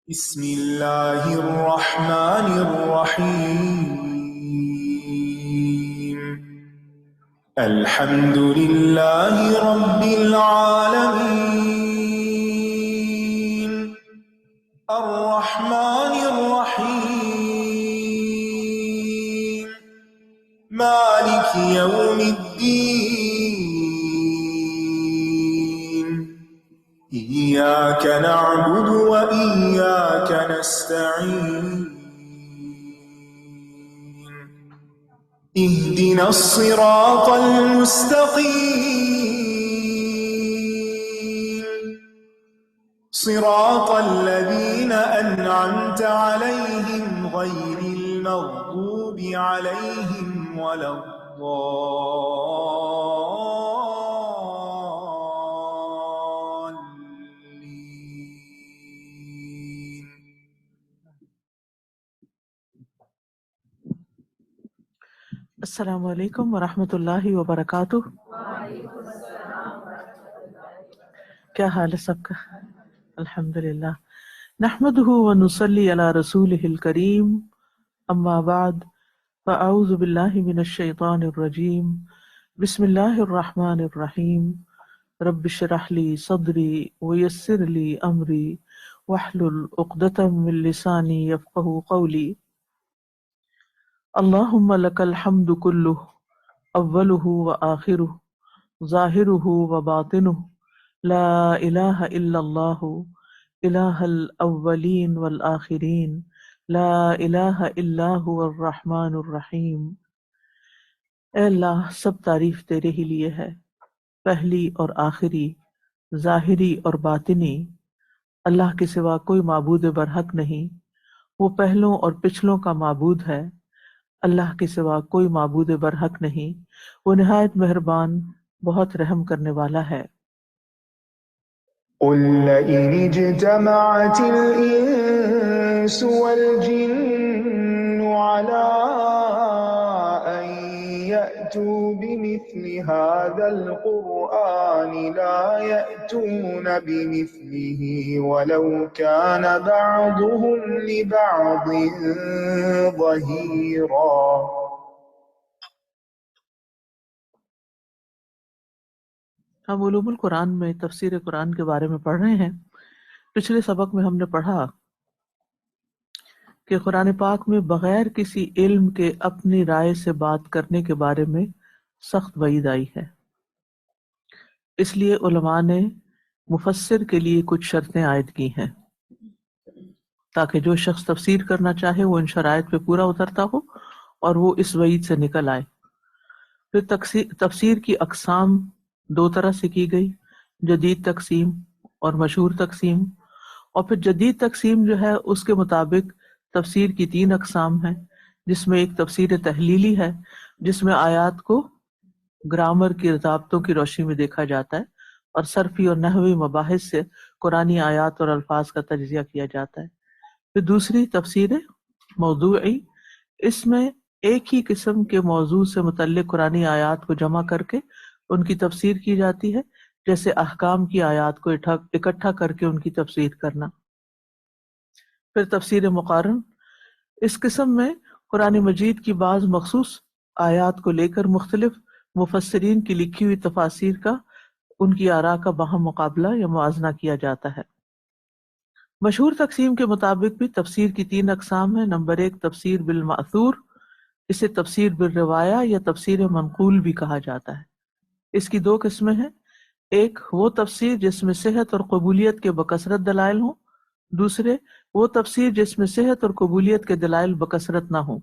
بسم الله الرحمن الرحيم الحمد لله رب العالمين الرحمن الرحيم مالك يوم الدين إياك نعبد وإياك نستعين اهدنا الصراط المستقيم صراط الذين أنعمت عليهم غير المغضوب عليهم ولا الضالين. السلام علیکم ورحمۃ اللہ وبرکاتہ۔ کیا حال ہے سب کا؟ الحمدللہ نحمده ونصلی علی رسولہ الکریم، اما بعد فاعوذ باللہ من الشیطان الرجیم، بسم اللہ الرحمن الرحیم، رب اشرح لی صدری ویسر لی امری واحلل عقدۃ من لسانی یفقہوا قولی۔ اللہم لک الحمد کلہ اولہ وآخرہ ظاہرہ وباطنہ لا الہ الا اللہ الہ الاولین والآخرین لا الہ الا هو الرحمن الرحیم۔ اے اللہ، سب تعریف تیرے ہی لیے ہے، پہلی اور آخری، ظاہری اور باطنی۔ اللہ کے سوا کوئی معبود برحق نہیں، وہ پہلوں اور پچھلوں کا معبود ہے۔ اللہ کے سوا کوئی معبود برحق نہیں، وہ نہایت مہربان، بہت رحم کرنے والا ہے۔ قل لئن اجتمعت الإنس والجن على أن يأتوا بمثل هذا القرآن لا يأتون بمثله ولو كان بعضهم لبعض ظهيرا۔ ہم علوم القرآن میں تفسیر قرآن کے بارے میں پڑھ رہے ہیں۔ پچھلے سبق میں ہم نے پڑھا کہ قرآن پاک میں بغیر کسی علم کے اپنی رائے سے بات کرنے کے بارے میں سخت وعید آئی ہے۔ اس لیے علماء نے مفسر کے لیے کچھ شرطیں عائد کی ہیں تاکہ جو شخص تفسیر کرنا چاہے وہ ان شرائط پہ پورا اترتا ہو اور وہ اس وعید سے نکل آئے۔ پھر تفسیر کی اقسام دو طرح سے کی گئی، جدید تقسیم اور مشہور تقسیم۔ اور پھر جدید تقسیم جو ہے اس کے مطابق تفسیر کی تین اقسام ہیں، جس میں ایک تفسیر تحلیلی ہے، جس میں آیات کو گرامر کی ضابطوں کی روشنی میں دیکھا جاتا ہے اور صرفی اور نحوی مباحث سے قرآنی آیات اور الفاظ کا تجزیہ کیا جاتا ہے۔ پھر دوسری تفسیر موضوعی، اس میں ایک ہی قسم کے موضوع سے متعلق قرآنی آیات کو جمع کر کے ان کی تفسیر کی جاتی ہے، جیسے احکام کی آیات کو اکٹھا کر کے ان کی تفسیر کرنا۔ پھر تفسیر مقارن، اس قسم میں قرآن مجید کی بعض مخصوص آیات کو لے کر مختلف مفسرین کی لکھی ہوئی تفاسیر کا، ان کی آراء کا باہم مقابلہ یا موازنہ کیا جاتا ہے۔ مشہور تقسیم کے مطابق بھی تفسیر کی تین اقسام ہیں۔ نمبر ایک تفسیر بالمأثور، اسے تفسیر بالروایہ یا تفسیر منقول بھی کہا جاتا ہے۔ اس کی دو قسمیں ہیں، ایک وہ تفسیر جس میں صحت اور قبولیت کے بکثرت دلائل ہوں، دوسرے وہ تفسیر جس میں صحت اور قبولیت کے دلائل بکثرت نہ ہوں۔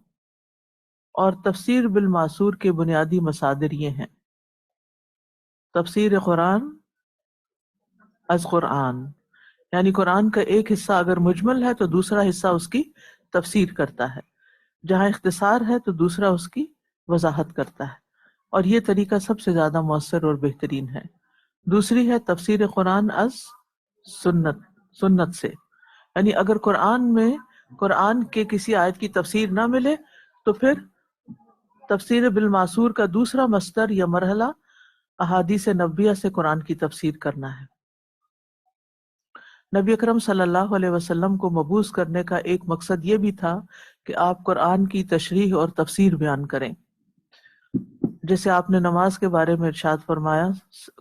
اور تفسیر بالمعصور کے بنیادی مصادر یہ ہیں: تفسیر قرآن از قرآن، یعنی قرآن کا ایک حصہ اگر مجمل ہے تو دوسرا حصہ اس کی تفسیر کرتا ہے، جہاں اختصار ہے تو دوسرا اس کی وضاحت کرتا ہے، اور یہ طریقہ سب سے زیادہ مؤثر اور بہترین ہے۔ دوسری ہے تفسیر قرآن از سنت سے، یعنی اگر قرآن میں قرآن کے کسی آیت کی تفسیر نہ ملے تو پھر تفسیر بالمعصور کا دوسرا مصدر یا مرحلہ احادیث نبویہ سے قرآن کی تفسیر کرنا ہے۔ نبی اکرم صلی اللہ علیہ وسلم کو مبعوث کرنے کا ایک مقصد یہ بھی تھا کہ آپ قرآن کی تشریح اور تفسیر بیان کریں. جیسے آپ نے نماز کے بارے میں ارشاد فرمایا،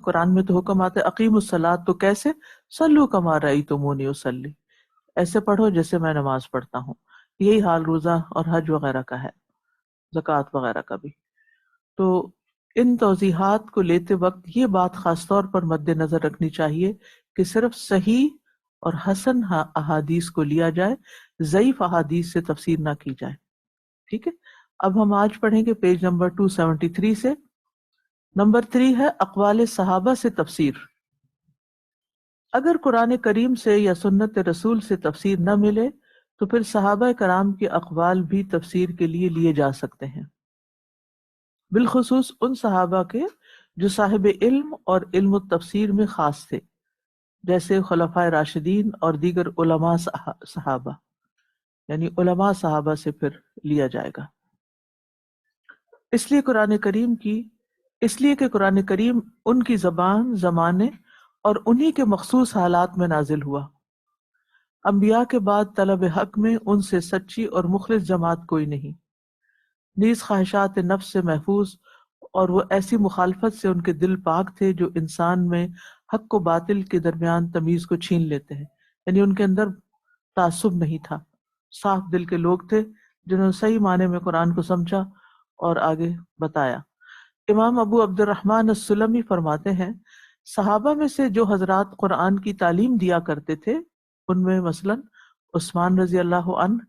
قرآن میں تو حکم آتا ہے اقیم الصلاۃ، تو کیسے؟ صلو کما رأیتمونی اصلی، ایسے پڑھو جیسے میں نماز پڑھتا ہوں. یہی حال روزہ اور حج وغیرہ کا ہے، زکوٰۃ وغیرہ کا بھی. تو ان توضیحات کو لیتے وقت یہ بات خاص طور پر مد نظر رکھنی چاہیے کہ صرف صحیح اور حسن احادیث کو لیا جائے، ضعیف احادیث سے تفسیر نہ کی جائے. ٹھیک ہے، اب ہم آج پڑھیں گے پیج نمبر 273 سے. نمبر 3 ہے اقوال صحابہ سے تفسیر. اگر قرآن کریم سے یا سنت رسول سے تفسیر نہ ملے تو پھر صحابہ کرام کے اقوال بھی تفسیر کے لیے جا سکتے ہیں، بالخصوص ان صحابہ کے جو صاحب علم اور علم التفسیر میں خاص تھے، جیسے خلفائے راشدین اور دیگر علماء صحابہ. یعنی علماء صحابہ سے پھر لیا جائے گا، اس لیے کہ قرآن کریم ان کی زبان، زمانے اور انہی کے مخصوص حالات میں نازل ہوا. انبیاء کے بعد طلب حق میں ان سے سچی اور مخلص جماعت کوئی نہیں، نیز خواہشات نفس سے محفوظ، اور وہ ایسی مخالفت سے ان کے دل پاک تھے جو انسان میں حق و باطل کے درمیان تمیز کو چھین لیتے ہیں. یعنی ان کے اندر تعصب نہیں تھا، صاف دل کے لوگ تھے جنہوں نے صحیح معنی میں قرآن کو سمجھا اور آگے بتایا. امام ابو عبد الرحمن السلمی فرماتے ہیں صحابہ میں سے جو حضرات قرآن کی تعلیم دیا کرتے تھے ان میں مثلا عثمان رضی اللہ عنہ،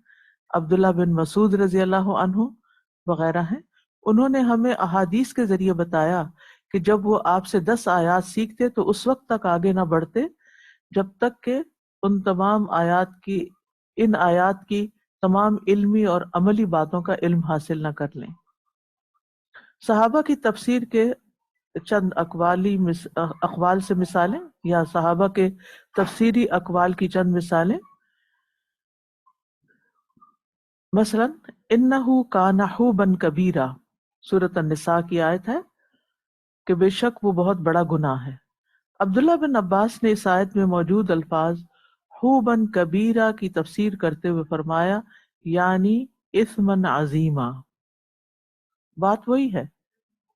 عبداللہ بن مسعود رضی اللہ عنہ وغیرہ ہیں. انہوں نے ہمیں احادیث کے ذریعے بتایا کہ جب وہ آپ سے 10 آیات سیکھتے تو اس وقت تک آگے نہ بڑھتے جب تک کہ ان آیات کی تمام علمی اور عملی باتوں کا علم حاصل نہ کر لیں. صحابہ کی تفسیر کے چند اقوال سے مثالیں، یا صحابہ کے تفسیری اقوال کی چند مثالیں. مثلا انہو کان حوبا کبیرا، سورۃ النساء کی آیت ہے کہ بے شک وہ بہت بڑا گناہ ہے. عبداللہ بن عباس نے اس آیت میں موجود الفاظ حوبا کبیرا کی تفسیر کرتے ہوئے فرمایا یعنی اثما عظیما. بات وہی ہے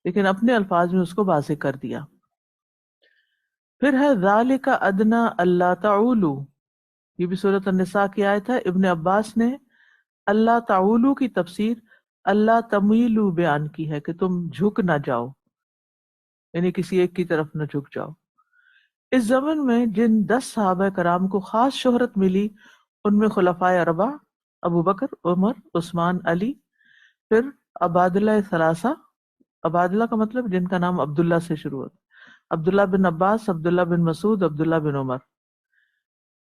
لیکن اپنے الفاظ میں اس کو واضح کر دیا. پھر ہے ذالک ادنی اللہ تعولوا، یہ بھی سورۃ النساء کی آیت ہے. ابن عباس نے اللہ تعولو کی تفسیر اللہ تمیلو بیان کی ہے کہ تم جھک نہ جاؤ، یعنی کسی ایک کی طرف نہ جھک جاؤ. اس زمن میں جن 10 صحابہ کرام کو خاص شہرت ملی ان میں خلفائے اربعہ ابو بکر، عمر، عثمان، علی، پھر عبادلہ ثلاثہ. عبادلہ کا مطلب جن کا نام عبداللہ سے شروع ہوتا، عبداللہ بن عباس، عبداللہ بن مسعود، عبداللہ بن عمر.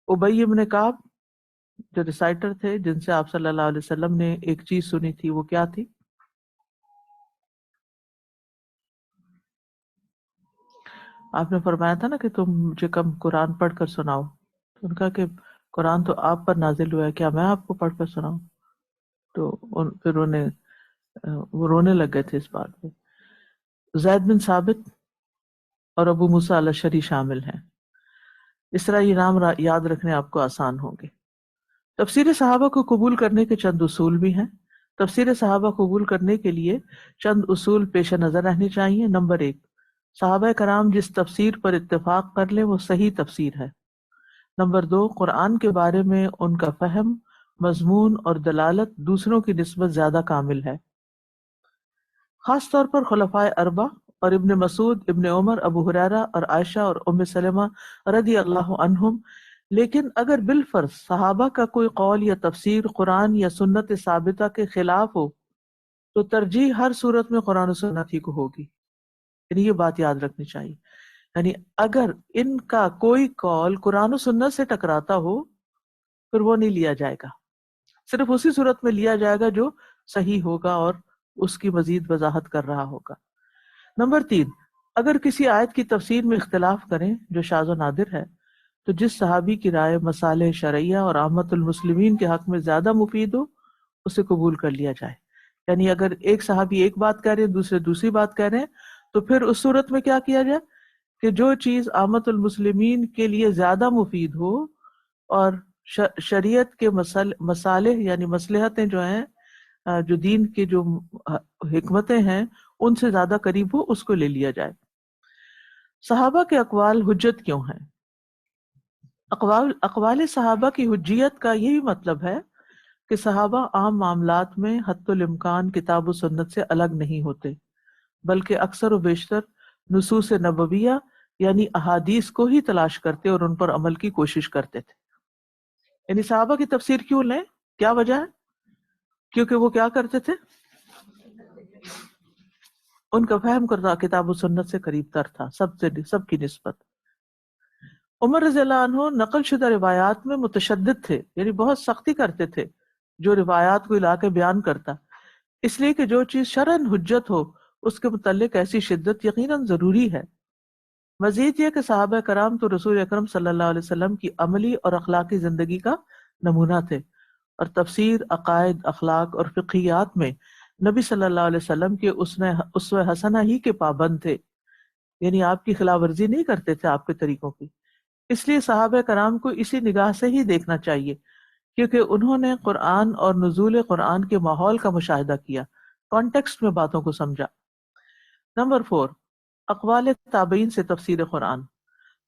ابی بن کعب جو ریسائٹر تھے جن سے آپ صلی اللہ علیہ وسلم نے ایک چیز سنی تھی، وہ کیا تھی؟ آپ نے فرمایا تھا نا کہ تم مجھے کم قرآن پڑھ کر سناؤ. تو ان کا کہ قرآن تو آپ پر نازل ہوا ہے، کیا میں آپ کو پڑھ کر سناؤں؟ تو پھر وہ رونے لگ گئے تھے اس بات پہ. زید بن ثابت اور ابو موسیٰ الاشعری شامل ہیں. اس طرح یہ نام یاد رکھنے آپ کو آسان ہوں گے. تفسیر صحابہ کو قبول کرنے کے چند اصول بھی ہیں. تفسیر صحابہ قبول کرنے کے لیے چند اصول پیش نظر رہنے چاہیے. نمبر 1، صحابہ کرام جس تفسیر پر اتفاق کر لیں وہ صحیح تفسیر ہے. نمبر 2، قرآن کے بارے میں ان کا فہم، مضمون اور دلالت دوسروں کی نسبت زیادہ کامل ہے، خاص طور پر خلفائے اربعہ اور ابن مسعود، ابن عمر، ابو ہریرہ اور عائشہ اور ام سلمہ رضی اللہ عنہم. لیکن اگر بالفرض صحابہ کا کوئی قول یا تفسیر قرآن یا سنت ثابتہ کے خلاف ہو تو ترجیح ہر صورت میں قرآن و سنت ہی کو ہوگی. یعنی یہ بات یاد رکھنی چاہیے. یعنی اگر ان کا کوئی قول قرآن و سنت سے ٹکراتا ہو پھر وہ نہیں لیا جائے گا، صرف اسی صورت میں لیا جائے گا جو صحیح ہوگا اور اس کی مزید وضاحت کر رہا ہوگا. نمبر 3، اگر کسی آیت کی تفسیر میں اختلاف کریں جو شاذ و نادر ہے تو جس صحابی کی رائے مصالح شرعیہ اور عامت المسلمین کے حق میں زیادہ مفید ہو اسے قبول کر لیا جائے. یعنی اگر ایک صحابی ایک بات کہہ رہے ہیں دوسرے دوسری بات کہہ رہے ہیں تو پھر اس صورت میں کیا کیا جائے کہ جو چیز عامت المسلمین کے لیے زیادہ مفید ہو اور شریعت کے مصالح یعنی مصلحتیں جو ہیں، جو دین کے جو حکمتیں ہیں ان سے زیادہ قریب ہو اس کو لے لیا جائے۔ صحابہ کے اقوال حجت کیوں ہیں؟ اقوال صحابہ کی حجیت کا یہی مطلب ہے کہ صحابہ عام معاملات میں حتی الامکان کتاب و سنت سے الگ نہیں ہوتے، بلکہ اکثر و بیشتر نصوص نبویہ یعنی احادیث کو ہی تلاش کرتے اور ان پر عمل کی کوشش کرتے تھے۔ یعنی صحابہ کی تفسیر کیوں لیں؟ کیا وجہ ہے؟ کیونکہ وہ کیا کرتے تھے؟ ان کا فہم کردہ کتاب و سنت سے قریب تر تھا سب کی نسبت۔ عمر رضی اللہ عنہ نقل شدہ روایات میں متشدد تھے، یعنی بہت سختی کرتے تھے جو روایات کو لا کے بیان کرتا، اس لیے کہ جو چیز شرعاً حجت ہو اس کے متعلق ایسی شدت یقیناً ضروری ہے۔ مزید یہ کہ صحابہ کرام تو رسول اکرم صلی اللہ علیہ وسلم کی عملی اور اخلاقی زندگی کا نمونہ تھے، اور تفسیر، عقائد، اخلاق اور فقہیات میں نبی صلی اللہ علیہ وسلم کے اسوہ حسنہ ہی کے پابند تھے، یعنی آپ کی خلاف ورزی نہیں کرتے تھے آپ کے طریقوں کی۔ اس لیے صحابہ کرام کو اسی نگاہ سے ہی دیکھنا چاہیے، کیونکہ انہوں نے قرآن اور نزول قرآن کے ماحول کا مشاہدہ کیا، کانٹیکسٹ میں باتوں کو سمجھا۔ نمبر 4، اقوال تابعین سے تفسیر قرآن۔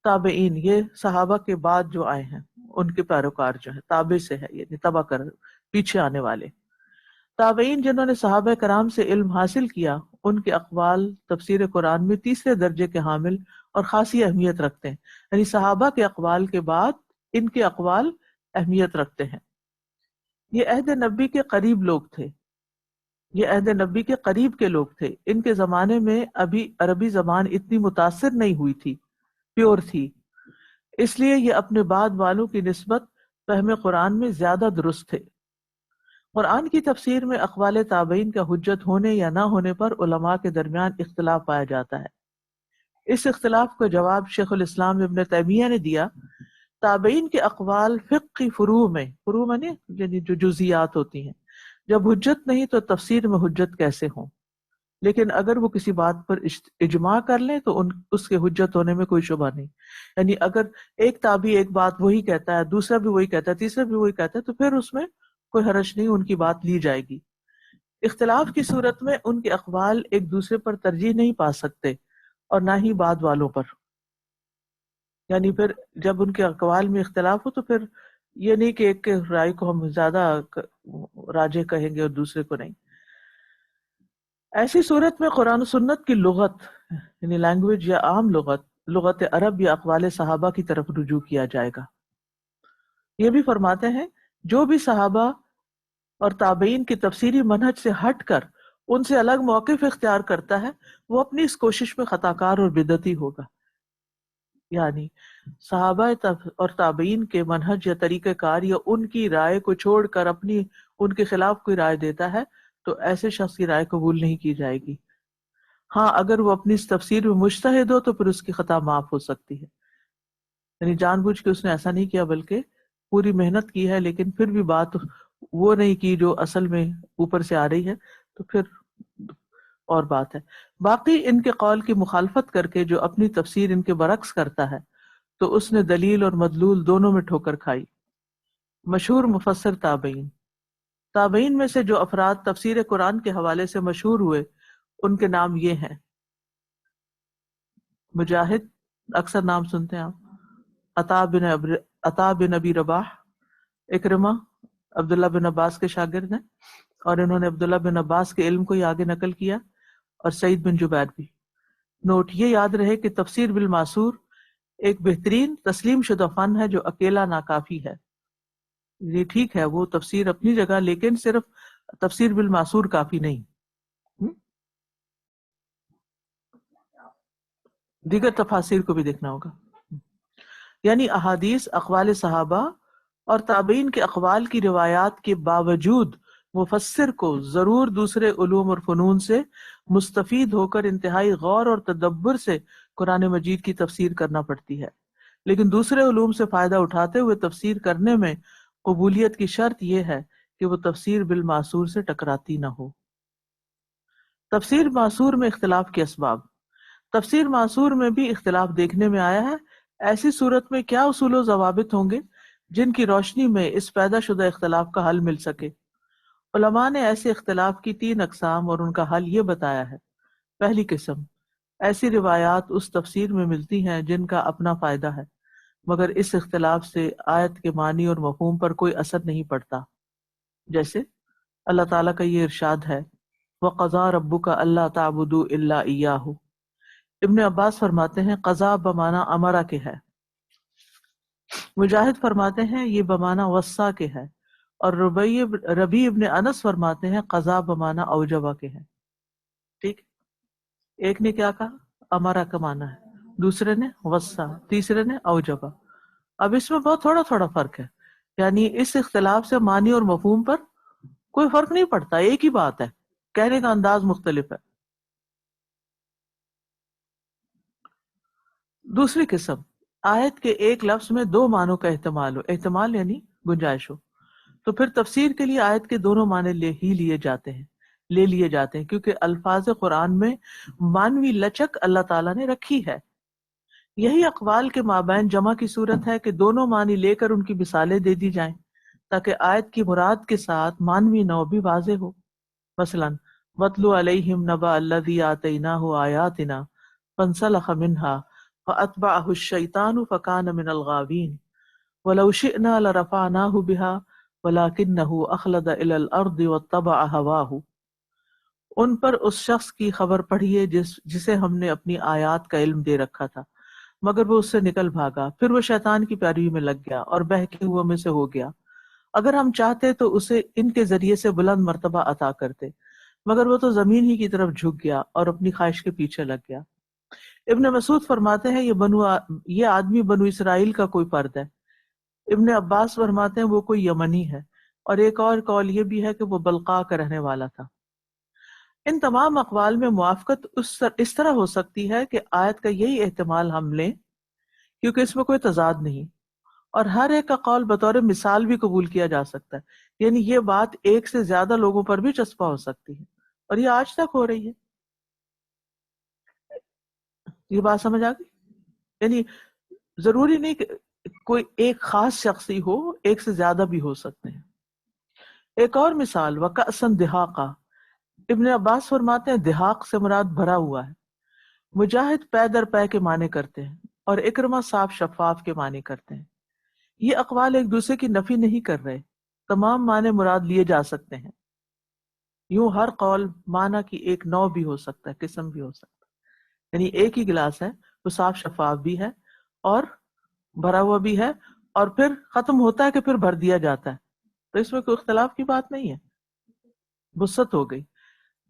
تابعین یہ صحابہ کے بعد جو آئے ہیں ان کے پیروکار جو ہے، تابع سے ہے یعنی تبع کر پیچھے آنے والے۔ تابعین جنہوں نے صحابہ کرام سے علم حاصل کیا، ان کے اقوال تفسیر قرآن میں تیسرے درجے کے حامل اور خاصی اہمیت رکھتے ہیں، یعنی صحابہ کے اقوال کے بعد ان کے اقوال اہمیت رکھتے ہیں۔ یہ عہد نبی کے قریب لوگ تھے، یہ عہد نبی کے قریب کے لوگ تھے، ان کے زمانے میں ابھی عربی زبان اتنی متاثر نہیں ہوئی تھی، پیور تھی، اس لیے یہ اپنے بعد والوں کی نسبت فہم قرآن میں زیادہ درست تھے۔ قرآن کی تفسیر میں اقوال تابعین کا حجت ہونے یا نہ ہونے پر علماء کے درمیان اختلاف پایا جاتا ہے۔ اس اختلاف کا جواب شیخ الاسلام ابن تیمیہ نے دیا۔ تابعین کے اقوال فقہ فروع میں یعنی جو جزیات ہوتی ہیں، جب حجت نہیں تو تفسیر میں حجت کیسے ہوں؟ لیکن اگر وہ کسی بات پر اجماع کر لیں تو اس کے حجت ہونے میں کوئی شبہ نہیں، یعنی اگر ایک تابعی ایک بات وہی کہتا ہے، دوسرا بھی وہی کہتا ہے، تیسرا بھی وہی کہتا ہے، تو پھر اس میں کوئی حرج نہیں، ان کی بات لی جائے گی۔ اختلاف کی صورت میں ان کے اقوال ایک دوسرے پر ترجیح نہیں پا سکتے اور نہ ہی بعد والوں پر، یعنی پھر جب ان کے اقوال میں اختلاف ہو تو پھر یہ نہیں کہ ایک رائے کو ہم زیادہ راجح کہیں گے اور دوسرے کو نہیں۔ ایسی صورت میں قرآن و سنت کی لغت یعنی لینگویج یا عام لغت عرب یا اقوال صحابہ کی طرف رجوع کیا جائے گا۔ یہ بھی فرماتے ہیں جو بھی صحابہ اور تابعین کی تفسیری منہج سے ہٹ کر ان سے الگ موقف اختیار کرتا ہے وہ اپنی اس کوشش میں خطا کار اور بدعتی ہوگا۔ یعنی صحابہ اور تابعین کے منہج یا طریقہ کار یا ان کی رائے کو چھوڑ کر اپنی ان کے خلاف کوئی رائے دیتا ہے تو ایسے شخص کی رائے قبول نہیں کی جائے گی۔ ہاں اگر وہ اپنی اس تفسیر میں مجتہد ہو تو پھر اس کی خطا معاف ہو سکتی ہے، یعنی جان بوجھ کے اس نے ایسا نہیں کیا بلکہ پوری محنت کی ہے لیکن پھر بھی بات وہ نہیں کی جو اصل میں اوپر سے آ رہی ہے تو پھر اور بات ہے۔ باقی ان کے قول کی مخالفت کر کے جو اپنی تفسیر ان کے برعکس کرتا ہے تو اس نے دلیل اور مدلول دونوں میں ٹھوکر کھائی۔ مشہور مفسر تابعین میں سے جو افراد تفسیر قرآن کے حوالے سے مشہور ہوئے ان کے نام یہ ہیں: مجاہد، اکثر نام سنتے ہیں آپ، عطا بن ابی رباح، اکرمہ عبداللہ بن عباس کے شاگرد ہیں اور انہوں نے عبداللہ بن عباس کے علم کو ہی آگے نقل کیا، اور سعید بن جبیر بھی۔ نوٹ یہ یاد رہے کہ تفسیر بالمعصور ایک بہترین تسلیم شدہ فن ہے جو اکیلا ناکافی ہے۔ یہ ٹھیک ہے وہ تفسیر اپنی جگہ، لیکن صرف تفسیر بالمعصور کافی نہیں، دیگر تفاسیر کو بھی دیکھنا ہوگا۔ یعنی احادیث، اقوال صحابہ اور تابعین کے اقوال کی روایات کے باوجود مفسر کو ضرور دوسرے علوم اور فنون سے مستفید ہو کر انتہائی غور اور تدبر سے قرآن مجید کی تفسیر کرنا پڑتی ہے، لیکن دوسرے علوم سے فائدہ اٹھاتے ہوئے تفسیر کرنے میں قبولیت کی شرط یہ ہے کہ وہ تفسیر بالمعصور سے ٹکراتی نہ ہو۔ تفسیر معصور میں اختلاف کے اسباب۔ تفسیر معصور میں بھی اختلاف دیکھنے میں آیا ہے۔ ایسی صورت میں کیا اصول و ضوابط ہوں گے جن کی روشنی میں اس پیدا شدہ اختلاف کا حل مل سکے۔ علماء نے ایسے اختلاف کی 3 اقسام اور ان کا حل یہ بتایا ہے۔ پہلی قسم، ایسی روایات اس تفسیر میں ملتی ہیں جن کا اپنا فائدہ ہے، مگر اس اختلاف سے آیت کے معنی اور مفہوم پر کوئی اثر نہیں پڑتا، جیسے اللہ تعالیٰ کا یہ ارشاد ہے وَقَضَىٰ رَبُّكَ أَلَّا تَعْبُدُوا إِلَّا إِيَّاهُ۔ ابن عباس فرماتے ہیں قضا بمعنی امرا کے ہے، مجاہد فرماتے ہیں یہ بمعنی وصا کے ہے، اور ربیع ابن انس فرماتے ہیں قضا بمعنی اوجبا کے ہے۔ ٹھیک، ایک نے کیا کہا؟ امرا کا معنی ہے، دوسرے نے وصا، تیسرے نے اوجبا۔ اب اس میں بہت تھوڑا تھوڑا فرق ہے، یعنی اس اختلاف سے معنی اور مفہوم پر کوئی فرق نہیں پڑتا، ایک ہی بات ہے، کہنے کا انداز مختلف ہے۔ دوسری قسم، آیت کے ایک لفظ میں 2 معنوں کا احتمال ہو، احتمال یعنی گنجائش ہو، تو پھر تفسیر کے لیے آیت کے دونوں معنی لے لیے جاتے ہیں کیونکہ الفاظ قرآن میں معنوی لچک اللہ تعالیٰ نے رکھی ہے۔ یہی اقوال کے مابین جمع کی صورت ہے کہ دونوں معنی لے کر ان کی مثالیں دے دی جائیں تاکہ آیت کی مراد کے ساتھ معنوی نو بھی واضح ہو۔ مثلاً وَاتْلُ عَلَيْهِمْ نَبَأَ الَّذِي آتَيْنَاهُ آيَاتِنَا فَانسَلَخَ مِنْهَا فَأَتْبَعَهُ الشَّيْطَانُ فَكَانَ مِنَ الْغَاوِينَ وَلَوْ شِئْنَا لَرَفَعْنَاهُ بِهَا وَلَكِنَّهُ أَخْلَدَ إِلَى الْأَرْضِ وَاتَّبَعَ هَوَاهُ۔ ان پر اس شخص کی خبر پڑھیے جسے ہم نے اپنی آیات کا علم دے رکھا تھا، مگر وہ اس سے نکل بھاگا، پھر وہ شیطان کی پیروی میں لگ گیا اور بہکے ہوئے میں سے ہو گیا۔ اگر ہم چاہتے تو اسے ان کے ذریعے سے بلند مرتبہ عطا کرتے، مگر وہ تو زمین ہی کی طرف جھک گیا اور اپنی خواہش کے پیچھے لگ گیا۔ ابن مسعود فرماتے ہیں یہ آدمی بنو اسرائیل کا کوئی فرد ہے۔ ابن عباس فرماتے ہیں وہ کوئی یمنی ہے، اور ایک اور قول یہ بھی ہے کہ وہ بلقاء کا رہنے والا تھا۔ ان تمام اقوال میں موافقت اس طرح ہو سکتی ہے کہ آیت کا یہی احتمال ہم لیں کیونکہ اس میں کوئی تضاد نہیں، اور ہر ایک کا قول بطور مثال بھی قبول کیا جا سکتا ہے، یعنی یہ بات ایک سے زیادہ لوگوں پر بھی چسپاں ہو سکتی ہے، اور یہ آج تک ہو رہی ہے۔ یہ بات سمجھ آ گئی؟ یعنی ضروری نہیں کہ کوئی ایک خاص شخص ہی ہو، ایک سے زیادہ بھی ہو سکتے ہیں۔ ایک اور مثال وَكَأْسًا دِحَاقًا، ابن عباس فرماتے ہیں دحاق سے مراد بھرا ہوا ہے۔ مجاہد پے در پے کے معنی کرتے ہیں اور اکرمہ صاف شفاف کے معنی کرتے ہیں۔ یہ اقوال ایک دوسرے کی نفی نہیں کر رہے، تمام معنی مراد لیے جا سکتے ہیں۔ یوں ہر قول معنی کی ایک نوع بھی ہو سکتا ہے، قسم بھی ہو سکتا ہے، یعنی ایک ہی گلاس ہے، وہ صاف شفاف بھی ہے اور بھرا ہوا بھی ہے، اور پھر ختم ہوتا ہے کہ پھر بھر دیا جاتا ہے، تو اس میں کوئی اختلاف کی بات نہیں ہے، وسعت ہو گئی۔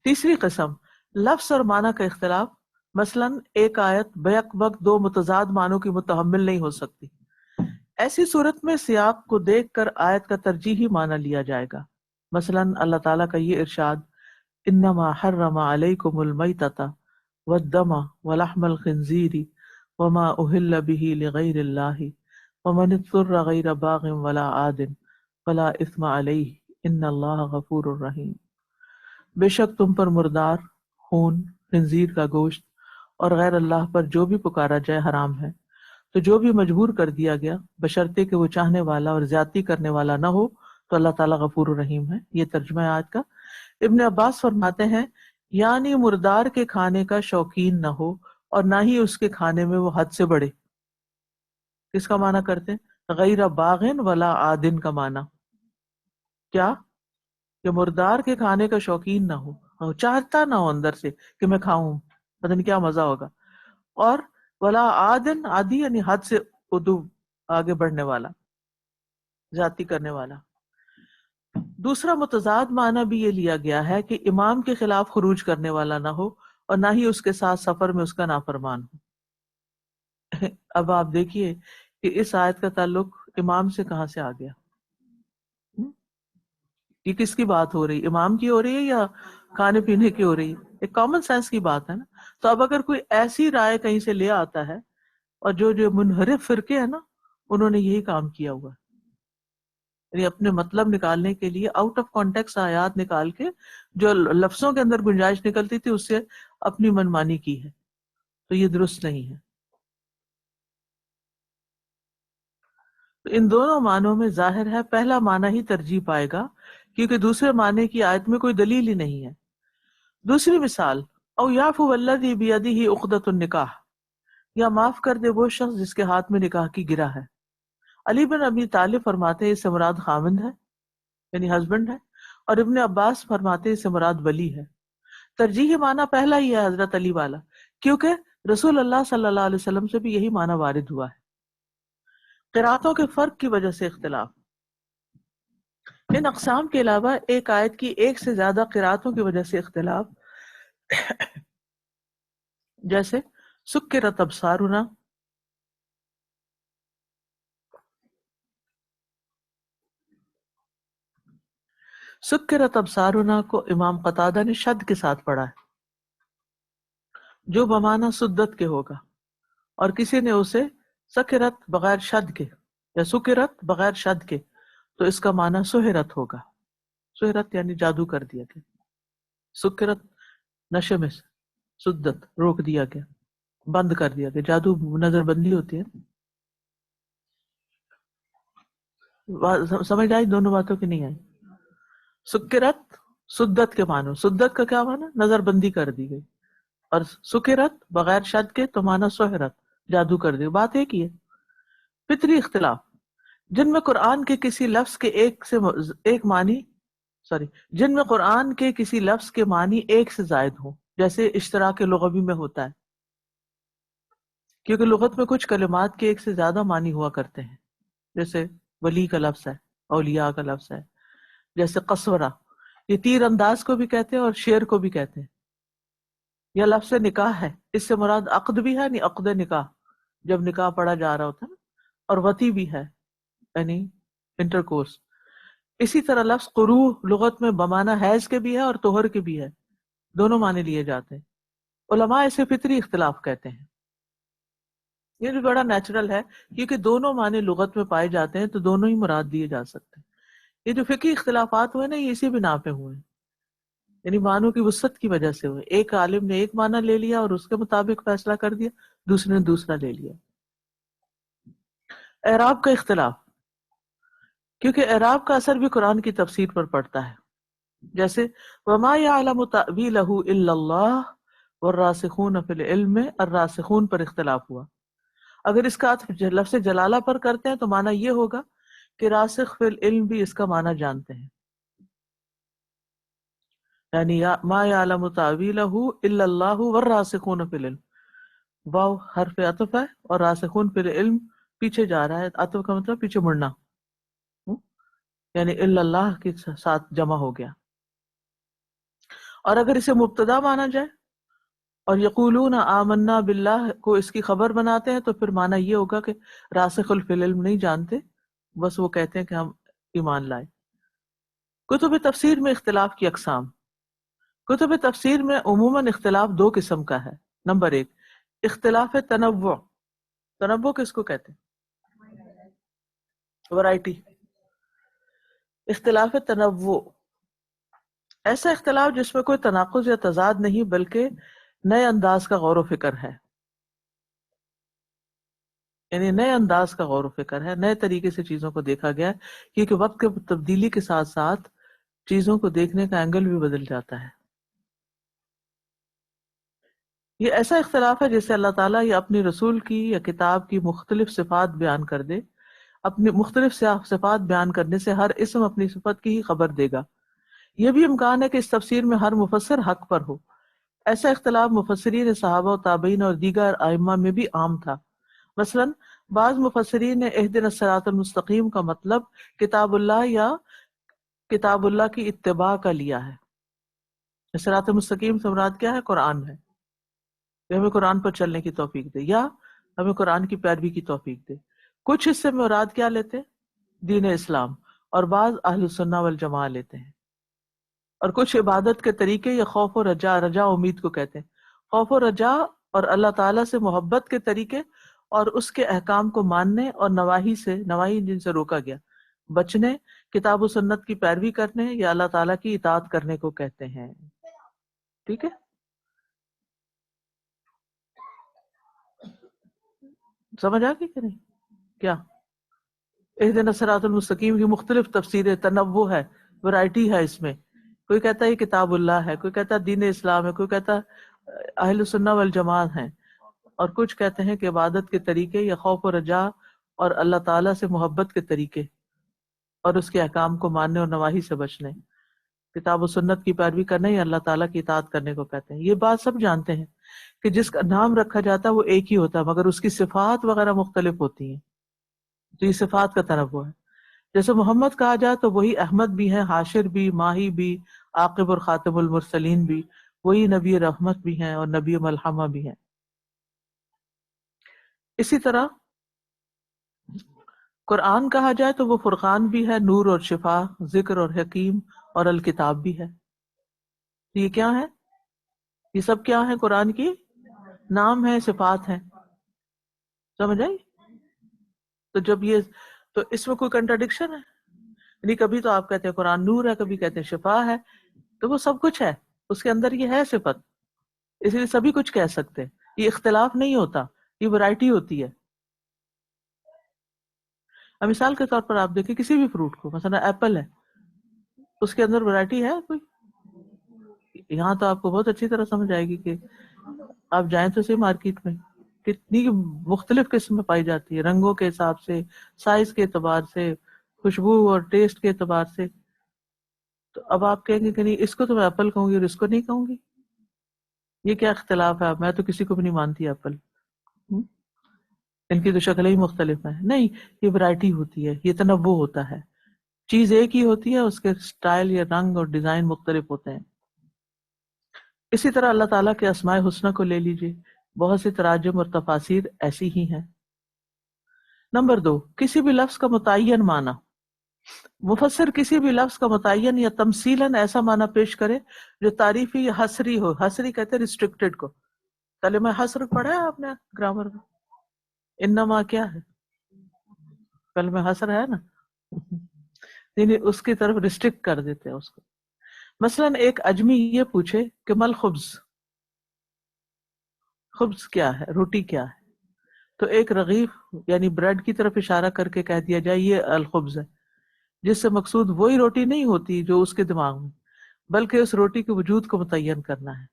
تیسری قسم، لفظ اور معنی کا اختلاف، مثلاً ایک آیت بیک وقت 2 متضاد معنوں کی متحمل نہیں ہو سکتی، ایسی صورت میں سیاق کو دیکھ کر آیت کا ترجیحی معنی لیا جائے گا۔ مثلاً اللہ تعالیٰ کا یہ ارشاد انما حرم علیکم المیتۃ والدم ولحم الخنزیر وما اہل به لغیر اللہ ومن اضطر غیر باغ ولا عاد فلا اثم علیہ ان اللہ غفور رحیم۔ بے شک تم پر مردار، خون، خنزیر کا گوشت اور غیر اللہ پر جو بھی پکارا جائے حرام ہے، تو جو بھی مجبور کر دیا گیا بشرطے کہ وہ چاہنے والا اور زیادتی کرنے والا نہ ہو تو اللہ تعالیٰ غفور الرحیم ہے۔ یہ ترجمہ ہے آج کا۔ ابن عباس فرماتے ہیں یعنی مردار کے کھانے کا شوقین نہ ہو اور نہ ہی اس کے کھانے میں وہ حد سے بڑھے۔ کس کا معنی کرتے ہیں؟ غیر باغن ولا عادن کا معنی کیا؟ کہ مردار کے کھانے کا شوقین نہ ہو، چاہتا نہ ہو اندر سے کہ میں کھاؤں، پتہ نہیں کیا مزہ ہوگا، اور ولا عادن، عادی یعنی حد سے ادو، آگے بڑھنے والا، زیادتی کرنے والا۔ دوسرا متضاد معنی بھی یہ لیا گیا ہے کہ امام کے خلاف خروج کرنے والا نہ ہو اور نہ ہی اس کے ساتھ سفر میں اس کا نافرمان ہو۔ اب آپ دیکھیے کہ اس آیت کا تعلق امام سے کہاں سے آ گیا؟ یہ کس کی بات ہو رہی؟ امام کی ہو رہی ہے یا کھانے پینے کی ہو رہی ہے؟ ایک کامن سینس کی بات ہے نا۔ تو اب اگر کوئی ایسی رائے کہیں سے لے آتا ہے، اور جو منحرف فرقے ہیں نا، انہوں نے یہی کام کیا ہوا ہے، یعنی اپنے مطلب نکالنے کے لیے آؤٹ آف کانٹیکس آیات نکال کے جو لفظوں کے اندر گنجائش نکلتی تھی اس سے اپنی منمانی کی ہے، تو یہ درست نہیں ہے۔ ان دونوں معنوں میں ظاہر ہے پہلا معنی ہی ترجیح پائے گا، کیونکہ دوسرے معنی کی آیت میں کوئی دلیل ہی نہیں ہے۔ دوسری مثال، او یعفو والذی بیدہ عقدۃ النکاح، یا معاف کر دے وہ شخص جس کے ہاتھ میں نکاح کی گرہ ہے۔ علی بن ابی طالب فرماتے ہیں اس سے مراد خاوند ہے، یعنی ہسبینڈ ہے، اور ابن عباس فرماتے ہیں اس سے مراد ولی ہے۔ ترجیحی معنی پہلا ہی ہے حضرت علی والا، کیونکہ رسول اللہ صلی اللہ علیہ وسلم سے بھی یہی معنی وارد ہوا ہے۔ قراتوں کے فرق کی وجہ سے اختلاف، ان اقسام کے علاوہ ایک آیت کی ایک سے زیادہ قراتوں کی وجہ سے اختلاف، جیسے سکرت ابصارنا، سکرت ابصارنا کو امام قتادہ نے شد کے ساتھ پڑھا ہے، جو بمعنی سدت کے ہوگا، اور کسی نے اسے سکرت بغیر شد کے یا سکرت بغیر شد کے، تو اس کا معنی سہرت ہوگا۔ سہرت یعنی جادو کر دیا گیا، سکرت نشے میں سے، سدت روک دیا گیا، بند کر دیا گیا، جادو نظر بندی ہوتی ہے۔ سمجھ آئی دونوں باتوں کی نہیں آئی؟ سکرت سدت کے معنی، سدت کا کیا معنی؟ نظر بندی کر دی گئی، اور سکرت بغیر شد کے تو معنی سہرت، جادو کر دی، بات ایک ہی ہے۔ فطری اختلاف، جن میں قرآن کے کسی لفظ کے ایک معنی جن میں قرآن کے کسی لفظ کے معنی ایک سے زائد ہوں، جیسے اشتراک لغوی میں ہوتا ہے، کیونکہ لغت میں کچھ کلمات کے ایک سے زیادہ معنی ہوا کرتے ہیں، جیسے ولی کا لفظ ہے، اولیاء کا لفظ ہے، جیسے قصورہ، یہ تیر انداز کو بھی کہتے ہیں اور شیر کو بھی کہتے ہیں۔ یا لفظ نکاح ہے، اس سے مراد عقد بھی ہے، نہیں عقد نکاح جب نکاح پڑھا جا رہا ہوتا ہے نا، اور وطی بھی ہے یعنی انٹرکورس۔ اسی طرح لفظ قروء لغت میں بمعنی حیض کے بھی ہے اور طہر کے بھی ہے، دونوں معنی لیے جاتے ہیں۔ علماء اسے فطری اختلاف کہتے ہیں، یہ بھی بڑا نیچرل ہے، کیونکہ دونوں معنی لغت میں پائے جاتے ہیں تو دونوں ہی مراد دیے جا سکتے ہیں۔ یہ جو فقہی اختلافات ہوئے نا، یہ اسی بنا پہ ہوئے ہیں، یعنی معنوں کی وسعت کی وجہ سے ہوئے۔ ایک عالم نے ایک معنی لے لیا اور اس کے مطابق فیصلہ کر دیا، دوسرے نے دوسرا لے لیا۔ اعراب کا اختلاف، کیونکہ اعراب کا اثر بھی قرآن کی تفسیر پر پڑتا ہے، جیسے وما يعلم تأویلہ الا اللہ والراسخون فی العلم، الراسخون پر اختلاف ہوا۔ اگر اس کا عطف لفظ جلالہ پر کرتے ہیں تو معنی یہ ہوگا کہ راسخ فی العلم بھی اس کا معنی جانتے ہیں، یعنی ما يعلم تأویلہ الا اللہ والراسخون فی العلم، واو حرف عطف ہے اور راسخون فی العلم پیچھے جا رہا ہے، عطف کا مطلب پیچھے مڑنا، یعنی الا اللہ کے ساتھ جمع ہو گیا۔ اور اگر اسے مبتدا مانا جائے اور یقولون آمنا باللہ کو اس کی خبر بناتے ہیں، تو پھر معنی یہ ہوگا کہ راسخ فی العلم نہیں جانتے، بس وہ کہتے ہیں کہ ہم ایمان لائے۔ کتب تفسیر میں اختلاف کی اقسام، کتب تفسیر میں عموماً اختلاف دو قسم کا ہے۔ نمبر ایک، اختلاف تنوع، تنوع کس کو کہتے ہیں؟ ورائٹی، اختلاف تنوع، ایسا اختلاف جس میں کوئی تناقض یا تضاد نہیں بلکہ نئے انداز کا غور و فکر ہے، یعنی نئے انداز کا غور و فکر ہے، نئے طریقے سے چیزوں کو دیکھا گیا ہے، کیونکہ وقت کے تبدیلی کے ساتھ ساتھ چیزوں کو دیکھنے کا اینگل بھی بدل جاتا ہے۔ یہ ایسا اختلاف ہے جیسے اللہ تعالیٰ یا اپنی رسول کی یا کتاب کی مختلف صفات بیان کر دے، اپنی مختلف صفات بیان کرنے سے ہر اسم اپنی صفت کی ہی خبر دے گا۔ یہ بھی امکان ہے کہ اس تفسیر میں ہر مفسر حق پر ہو۔ ایسا اختلاف مفسرین صحابہ و تابعین اور دیگر ائمہ میں بھی عام تھا۔ مثلاً بعض مفسرین نے اہدنا الصراط المستقیم کا مطلب کتاب اللہ یا کتاب اللہ کی اتباع کا لیا ہے۔ صراط المستقیم سے مراد کیا ہے؟ قرآن ہے، کہ ہمیں قرآن پر چلنے کی توفیق دے، یا ہمیں قرآن کی پیروی کی توفیق دے۔ کچھ اس سے مراد کیا لیتے ہیں؟ دین اسلام، اور بعض اہل السنہ والجماعہ لیتے ہیں۔ اور کچھ عبادت کے طریقے یا خوف و رجا، رجا امید کو کہتے ہیں، خوف و رجا اور اللہ تعالیٰ سے محبت کے طریقے اور اس کے احکام کو ماننے اور نواہی جن سے روکا گیا بچنے، کتاب و سنت کی پیروی کرنے یا اللہ تعالیٰ کی اطاعت کرنے کو کہتے ہیں۔ ٹھیک ہے، سمجھ آ گئی کہ نہیں؟ کیا اہدنا الصراط المستقیم کی مختلف تفسیریں، تنوع ہے، ورائٹی ہے اس میں. کوئی کہتا ہے یہ کتاب اللہ ہے، کوئی کہتا ہے دین اسلام ہے، کوئی کہتا ہے اہل سنہ والجماعت ہیں، اور کچھ کہتے ہیں کہ عبادت کے طریقے یا خوف و رجا اور اللہ تعالیٰ سے محبت کے طریقے اور اس کے احکام کو ماننے اور نواہی سے بچنے، کتاب و سنت کی پیروی کرنے یا اللہ تعالیٰ کی اطاعت کرنے کو کہتے ہیں. یہ بات سب جانتے ہیں کہ جس کا نام رکھا جاتا ہے وہ ایک ہی ہوتا ہے، مگر اس کی صفات وغیرہ مختلف ہوتی ہیں. تو یہ صفات کا تنوع ہے. جیسے محمد کہا جائے تو وہی احمد بھی ہیں، حاشر بھی، ماہی بھی، عاقب اور خاتم المرسلین بھی، وہی نبی رحمت بھی ہیں اور نبی ملحمہ بھی ہیں. اسی طرح قرآن کہا جائے تو وہ فرقان بھی ہے، نور اور شفا، ذکر اور حکیم اور الکتاب بھی ہے. یہ کیا ہے؟ یہ سب کیا ہے؟ قرآن کی نام ہے، صفات ہیں. سمجھ آئی؟ تو جب یہ، تو اس میں کوئی کنٹراڈکشن ہے؟ یعنی کبھی تو آپ کہتے ہیں قرآن نور ہے، کبھی کہتے ہیں شفا ہے، تو وہ سب کچھ ہے، اس کے اندر یہ ہے صفت، اس لیے سبھی کچھ کہہ سکتے ہیں. یہ اختلاف نہیں ہوتا، یہ ورائٹی ہوتی ہے. اب مثال کے طور پر آپ دیکھیں کسی بھی فروٹ کو، مثلا ایپل ہے، اس کے اندر ورائٹی ہے کوئی؟ یہاں تو آپ کو بہت اچھی طرح سمجھ آئے گی کہ آپ جائیں تو صحیح مارکیٹ میں، کتنی مختلف قسم پائی جاتی ہے، رنگوں کے حساب سے، سائز کے اعتبار سے، خوشبو اور ٹیسٹ کے اعتبار سے. تو اب آپ کہیں گے کہ نہیں اس کو تو میں ایپل کہوں گی اور اس کو نہیں کہوں گی، یہ کیا اختلاف ہے؟ میں تو کسی کو بھی نہیں مانتی ایپل، ان کی تو شکلیں ہی مختلف ہیں. نہیں، یہ ورائٹی ہوتی ہے، یہ تنوع ہوتا ہے. چیز ایک ہی ہوتی ہے، اس کے سٹائل یا رنگ اور ڈیزائن مختلف ہوتے ہیں. اسی طرح اللہ تعالیٰ کے اسماء حسنہ کو لے لیجئے، بہت سی تراجم اور تفاسیر ایسی ہی ہیں. نمبر 2، کسی بھی لفظ کا متعین معنی. مفسر کسی بھی لفظ کا متعین یا تمثیلاً ایسا معنی پیش کرے جو تعریفی یا حصری ہو. حصری کہتے ہیں ریسٹرکٹیڈ کو. کلمہ حصر پڑھا ہے آپ نے گرامر میں؟ انما کیا ہے؟ کلمہ حصر ہے نا، یعنی اس کی طرف ریسٹرکٹ کر دیتے ہیں اس کو. مثلاً ایک اجمی یہ پوچھے کہ مل خبز، خبز کیا ہے، روٹی کیا ہے، تو ایک رغیف یعنی بریڈ کی طرف اشارہ کر کے کہہ دیا جائے یہ الخبز ہے، جس سے مقصود وہی روٹی نہیں ہوتی جو اس کے دماغ میں، بلکہ اس روٹی کے وجود کو متعین کرنا ہے.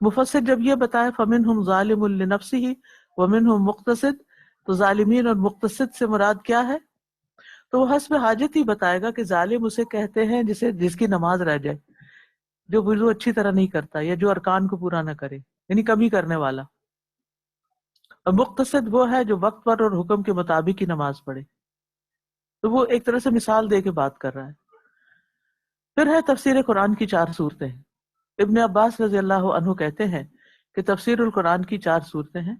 مفسر جب یہ بتائے فَمِنْهُمْ ظَالِمٌ لِنَفْسِهِ وَمِنْهُمْ مُقْتَصِدٌ، تو ظالمین اور مقتصد سے مراد کیا ہے؟ تو وہ حسب حاجت ہی بتائے گا کہ ظالم اسے کہتے ہیں جس کی نماز رہ جائے، جو وضو اچھی طرح نہیں کرتا یا جو ارکان کو پورا نہ کرے، یعنی کمی کرنے والا. اور مقتصد وہ ہے جو وقت پر اور حکم کے مطابق ہی نماز پڑھے. تو وہ ایک طرح سے مثال دے کے بات کر رہا ہے. پھر ہے تفسیر قرآن کی 4 صورتیں. ابن عباس رضی اللہ عنہ کہتے ہیں کہ تفسیر القرآن کی 4 صورتیں ہیں.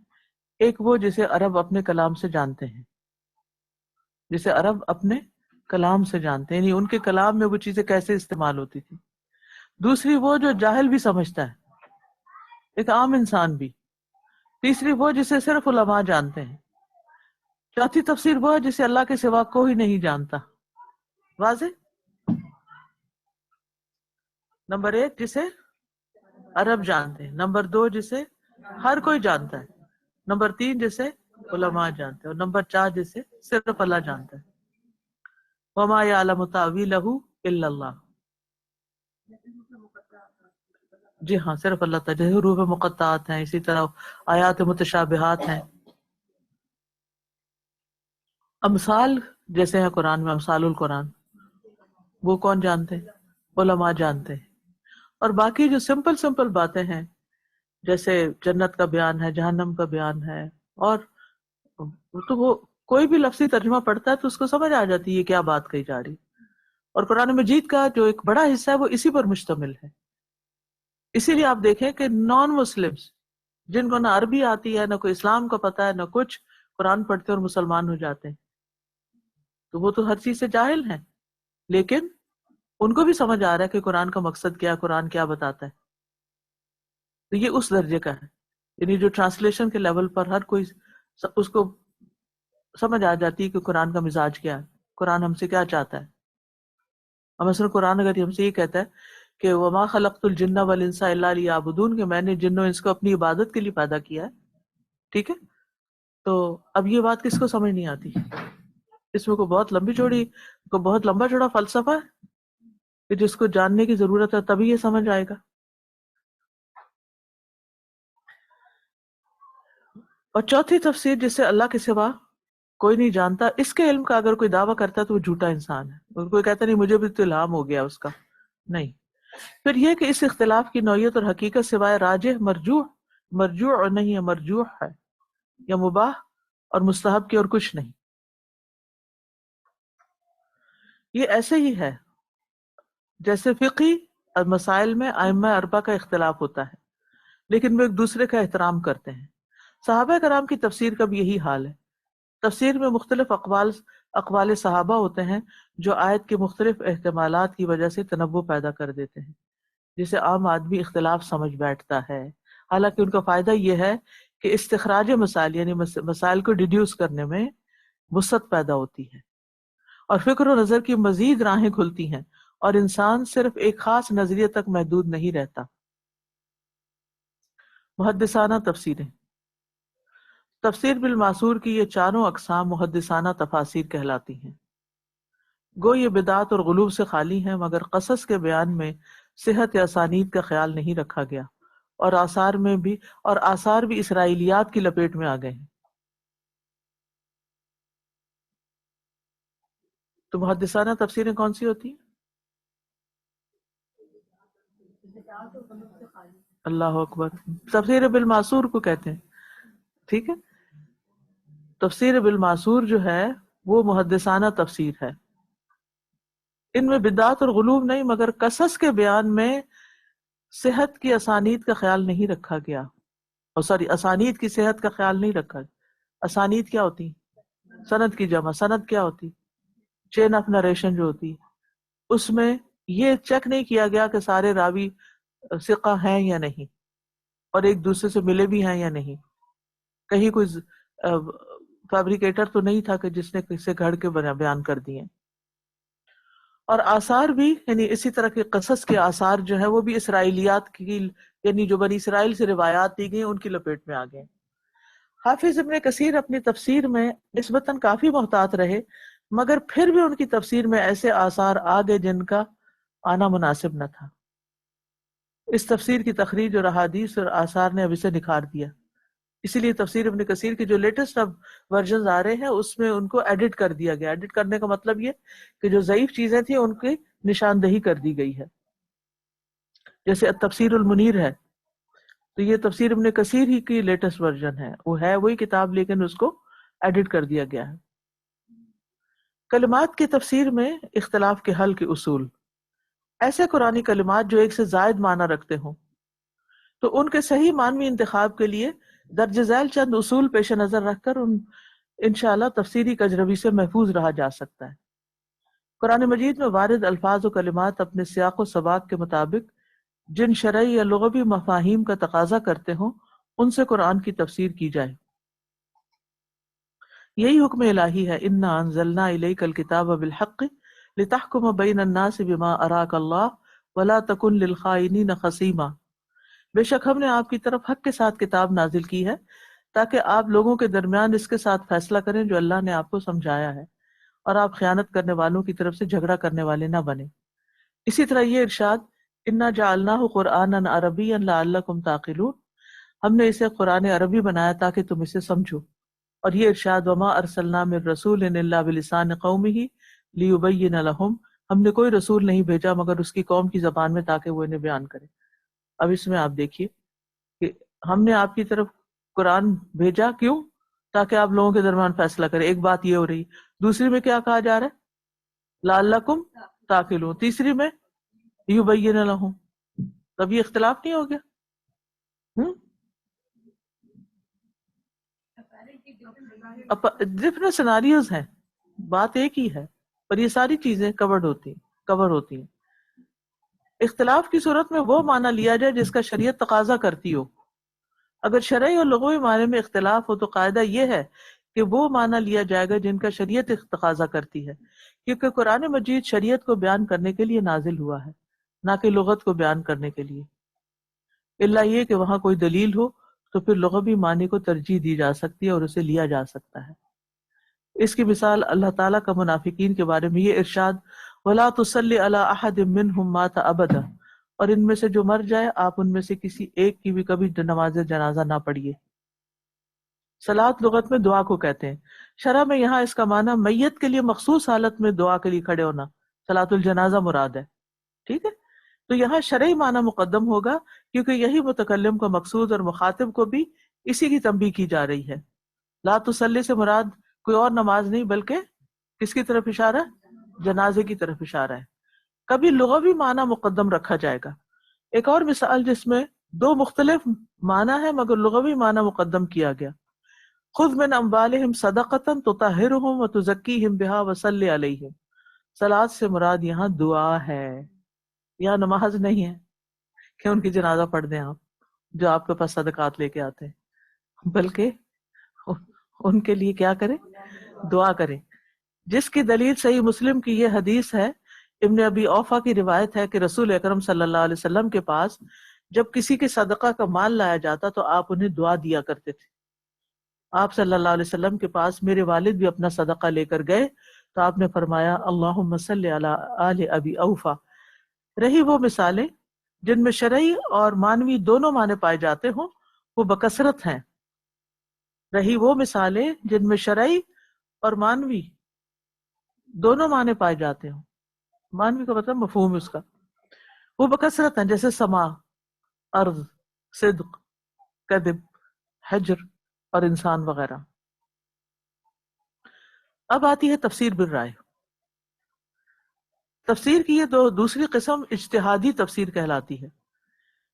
ایک وہ جسے عرب اپنے کلام سے جانتے ہیں، جسے عرب اپنے کلام سے جانتے ہیں، یعنی ان کے کلام میں وہ چیزیں کیسے استعمال ہوتی تھی. دوسری وہ جو جاہل بھی سمجھتا ہے، ایک عام انسان بھی. تیسری وہ جسے صرف علماء جانتے ہیں. چوتھی تفسیر وہ ہے جسے اللہ کے سوا کوئی نہیں جانتا. واضح؟ نمبر 1 جسے عرب جانتے ہیں، نمبر 2 جسے ہر کوئی جانتا ہے، نمبر 3 جسے علماء جانتے ہیں، اور نمبر 4 جسے صرف اللہ جانتا ہے. وما یعلم تاویلہ الا اللہ. جی ہاں، صرف اللہ تعالیٰ. جیسے حروف مقطعات ہیں، اسی طرح آیات متشابہات ہیں. امثال جیسے ہیں قرآن میں، امثال القرآن، وہ کون جانتے ہیں؟ علماء جانتے ہیں. اور باقی جو سمپل باتیں ہیں، جیسے جنت کا بیان ہے، جہنم کا بیان ہے، اور تو وہ کوئی بھی لفظی ترجمہ پڑھتا ہے تو اس کو سمجھ آ جاتی ہے یہ کیا بات کہی جا رہی. اور قرآن مجید کا جو ایک بڑا حصہ ہے وہ اسی پر مشتمل ہے. اسی لیے آپ دیکھیں کہ نان مسلمز جن کو نہ عربی آتی ہے، نہ کوئی اسلام کا پتہ ہے، نہ کچھ، قرآن پڑھتے اور مسلمان ہو جاتے ہیں. تو وہ تو ہر چیز سے جاہل ہیں، لیکن ان کو بھی سمجھ آ رہا ہے کہ قرآن کا مقصد کیا، قرآن کیا بتاتا ہے. تو یہ اس درجے کا ہے، یعنی جو ٹرانسلیشن کے لیول پر ہر کوئی اس کو سمجھ آ جاتی ہے کہ قرآن کا مزاج کیا ہے، قرآن ہم سے کیا چاہتا ہے. اور مثلا قرآن اگر ہم سے یہ کہتا ہے کہ وما خلقت الجن والانس الا لیعبدون، کہ میں نے جن و انس کو اپنی عبادت کے لیے پیدا کیا ہے، ٹھیک ہے، تو اب یہ بات کس کو سمجھ نہیں آتی؟ اس میں کوئی بہت لمبا چوڑا فلسفہ ہے کہ جس کو جاننے کی ضرورت ہے تبھی یہ سمجھ آئے گا. اور چوتھی تفسیر جسے اللہ کے سوا کوئی نہیں جانتا، اس کے علم کا اگر کوئی دعویٰ کرتا ہے تو وہ جھوٹا انسان ہے. اور کوئی کہتا نہیں مجھے بھی تو الہام ہو گیا اس کا، نہیں. پھر یہ کہ اس اختلاف کی نوعیت اور حقیقت سوائے راجح مرجوع اور نہیں ہے، مرجوح ہے یا مباح اور مستحب کی اور کچھ نہیں. یہ ایسے ہی ہے جیسے فقہی مسائل میں ائمہ اربعہ کا اختلاف ہوتا ہے لیکن وہ ایک دوسرے کا احترام کرتے ہیں. صحابہ کرام کی تفسیر کا بھی یہی حال ہے. تفسیر میں مختلف اقوال صحابہ ہوتے ہیں جو آیت کے مختلف احتمالات کی وجہ سے تنوع پیدا کر دیتے ہیں، جسے عام آدمی اختلاف سمجھ بیٹھتا ہے. حالانکہ ان کا فائدہ یہ ہے کہ استخراج مسائل یعنی مسائل کو ڈیڈیوس کرنے میں وسعت پیدا ہوتی ہے اور فکر و نظر کی مزید راہیں کھلتی ہیں اور انسان صرف ایک خاص نظریے تک محدود نہیں رہتا. محدثانہ تفسیریں. تفسیر بالمعصور کی یہ چاروں اقسام محدثانہ تفاسیر کہلاتی ہیں. گو یہ بدعت اور غلوب سے خالی ہیں مگر قصص کے بیان میں صحت یا اسانید کا خیال نہیں رکھا گیا اور آثار بھی اسرائیلیات کی لپیٹ میں آ گئے ہیں. تو محدثانہ تفسیریں کون سی ہوتی ہیں؟ اللہ اکبر. تفسیر بالمعصور کو کہتے ہیں. ٹھیک ہے، تفسیر بالمعصور جو ہے وہ محدثانہ تفسیر ہے. ان میں بدعت اور غلوب نہیں مگر قصص کے بیان میں صحت کی اسانید کا خیال نہیں رکھا گیا. اسانید کی صحت کا خیال نہیں رکھا گیا. اسانید کیا ہوتی؟ سند کی جمع. سند کیا ہوتی؟ چین آف نریشن جو ہوتی. اس میں یہ چیک نہیں کیا گیا کہ سارے راوی ثقہ ہیں یا نہیں اور ایک دوسرے سے ملے بھی ہیں یا نہیں. کہیں کوئی فیبریکیٹر تو نہیں تھا کہ جس نے کسے گھڑ کے بیان کر دیے. اور آثار بھی یعنی اسی طرح کے قصص کے آثار جو ہیں وہ بھی اسرائیلیات کی یعنی جو بنی اسرائیل سے روایات دی گئی ان کی لپیٹ میں آ گئے. حافظ ابن کثیر اپنی تفسیر میں نسبتاً کافی محتاط رہے مگر پھر بھی ان کی تفسیر میں ایسے آثار آ گئے جن کا آنا مناسب نہ تھا. اس تفسیر کی تخریج اور احادیث اور آثار نے اب اسے نکھار دیا. اسی لیے تفسیر ابن کثیر کے جو لیٹسٹ اب ورژنز آ رہے ہیں اس میں ان کو ایڈٹ کر دیا گیا. ایڈٹ کرنے کا مطلب یہ کہ جو ضعیف چیزیں تھیں ان کی نشاندہی کر دی گئی ہے. جیسے تفسیر المنیر ہے تو یہ تفسیر ابن کثیر ہی کی لیٹسٹ ورژن ہے، وہ ہے وہی کتاب لیکن اس کو ایڈٹ کر دیا گیا ہے. کلمات کی تفسیر میں اختلاف کے حل کے اصول. ایسے قرآنی کلمات جو ایک سے زائد معنی رکھتے ہوں تو ان کے صحیح معنوی انتخاب کے لیے درج ذیل چند اصول پیش نظر رکھ کر انشاءاللہ تفسیری کجروی سے محفوظ رہا جا سکتا ہے. قرآن مجید میں وارد الفاظ و کلمات اپنے سیاق و سباق کے مطابق جن شرعی یا لغوی مفاہیم کا تقاضا کرتے ہوں ان سے قرآن کی تفسیر کی جائے. یہی حکم الہی ہے. انا انزلنا الیک الکتاب بالحق لتحکم بین الناس بما اراک اللہ ولا تکن للخائنین خصیما. بے شک ہم نے آپ کی طرف حق کے ساتھ کتاب نازل کی ہے تاکہ آپ لوگوں کے درمیان اس کے ساتھ فیصلہ کریں جو اللہ نے آپ کو سمجھایا ہے اور آپ خیانت کرنے والوں کی طرف سے جھگڑا کرنے والے نہ بنیں. اسی طرح یہ ارشاد انا جعلناہ قرآنا عربیا لعلکم تعقلون، ہم نے اسے قرآن عربی بنایا تاکہ تم اسے سمجھو. اور یہ ارشاد وما ارسلنا من رسول الا بلسان قومہ لیبین لہم، ہم نے کوئی رسول نہیں بھیجا مگر اس کی قوم کی زبان میں تاکہ وہ انہیں بیان کرے. اب اس میں آپ دیکھیے کہ ہم نے آپ کی طرف قرآن بھیجا کیوں؟ تاکہ آپ لوگوں کے درمیان فیصلہ کریں. ایک بات یہ ہو رہی. دوسری میں کیا کہا جا رہا ہے؟ لعلکم تعقلون. تیسری میں یبین لہم. تب یہ اختلاف نہیں ہو گیا؟ ڈفرنٹ سیناریوز ہیں، بات ایک ہی ہے پر یہ ساری چیزیں کور ہوتی ہیں. اختلاف کی صورت میں وہ معنی لیا جائے جس کا شریعت تقاضا کرتی ہو. اگر شرعی اور لغوی معنی میں اختلاف ہو تو قاعدہ یہ ہے کہ وہ معنی لیا جائے گا جن کا شریعت تقاضا کرتی ہے، کیونکہ قرآن مجید شریعت کو بیان کرنے کے لیے نازل ہوا ہے نہ کہ لغت کو بیان کرنے کے لیے. الا یہ کہ وہاں کوئی دلیل ہو تو پھر لغوی معنی کو ترجیح دی جا سکتی ہے اور اسے لیا جا سکتا ہے. اس کی مثال اللہ تعالیٰ کا منافقین کے بارے میں یہ ارشاد وَلَا تُصَلِّ عَلَىٰ أَحَدٍ مِّنْهُمْ مَاتَ أَبَدًا، اور ان میں سے جو مر جائے آپ ان میں سے کسی ایک کی بھی کبھی نماز جنازہ نہ پڑھیے۔ صلاۃ لغت میں دعا کو کہتے ہیں، شرع میں یہاں اس کا معنی میت کے لیے مخصوص حالت میں دعا کے لیے کھڑے ہونا، صلاۃ الجنازہ مراد ہے، ٹھیک ہے؟ تو یہاں شرعی معنی مقدم ہوگا کیونکہ یہی متکلم کا مقصود اور مخاطب کو بھی اسی کی تنبیہ کی جا رہی ہے۔ لا تصلی سے مراد کوئی اور نماز نہیں بلکہ کس کی طرف اشارہ؟ جنازے کی طرف اشارہ ہے۔ کبھی لغوی معنی مقدم رکھا جائے گا۔ ایک اور مثال جس میں دو مختلف معنی ہے مگر لغوی معنی مقدم کیا گیا، خذ من اموالہم صدقۃ تطہرہم وتزکیہم بہا وصلی علیہم۔ صلاۃ سے مراد یہاں دعا ہے، یہاں نماز نہیں ہے کہ ان کی جنازہ پڑھ دیں آپ جو آپ کے پاس صدقات لے کے آتے ہیں، بلکہ ان کے لیے کیا کریں؟ دعا کریں، جس کی دلیل صحیح مسلم کی یہ حدیث ہے، ابن ابی اوفا کی روایت ہے کہ رسول اکرم صلی اللہ علیہ وسلم کے پاس جب کسی کے صدقہ کا مال لایا جاتا تو آپ انہیں دعا دیا کرتے تھے۔ آپ صلی اللہ علیہ وسلم کے پاس میرے والد بھی اپنا صدقہ لے کر گئے تو آپ نے فرمایا اللہم صلی علی آل ابی اوفا۔ رہی وہ مثالیں جن میں شرعی اور مانوی دونوں معنی پائے جاتے ہوں وہ بکثرت ہیں، رہی وہ مثالیں جن میں شرعی اور مانوی دونوں معنی پائے جاتے ہوں، مانوی کا مطلب مفہوم اس کا، وہ بکثرت ہیں، جیسے سما، ارض، صدق، کذب، حجر اور انسان وغیرہ۔ اب آتی ہے تفسیر بالرائے۔ تفسیر کی یہ دوسری قسم اجتہادی تفسیر کہلاتی ہے،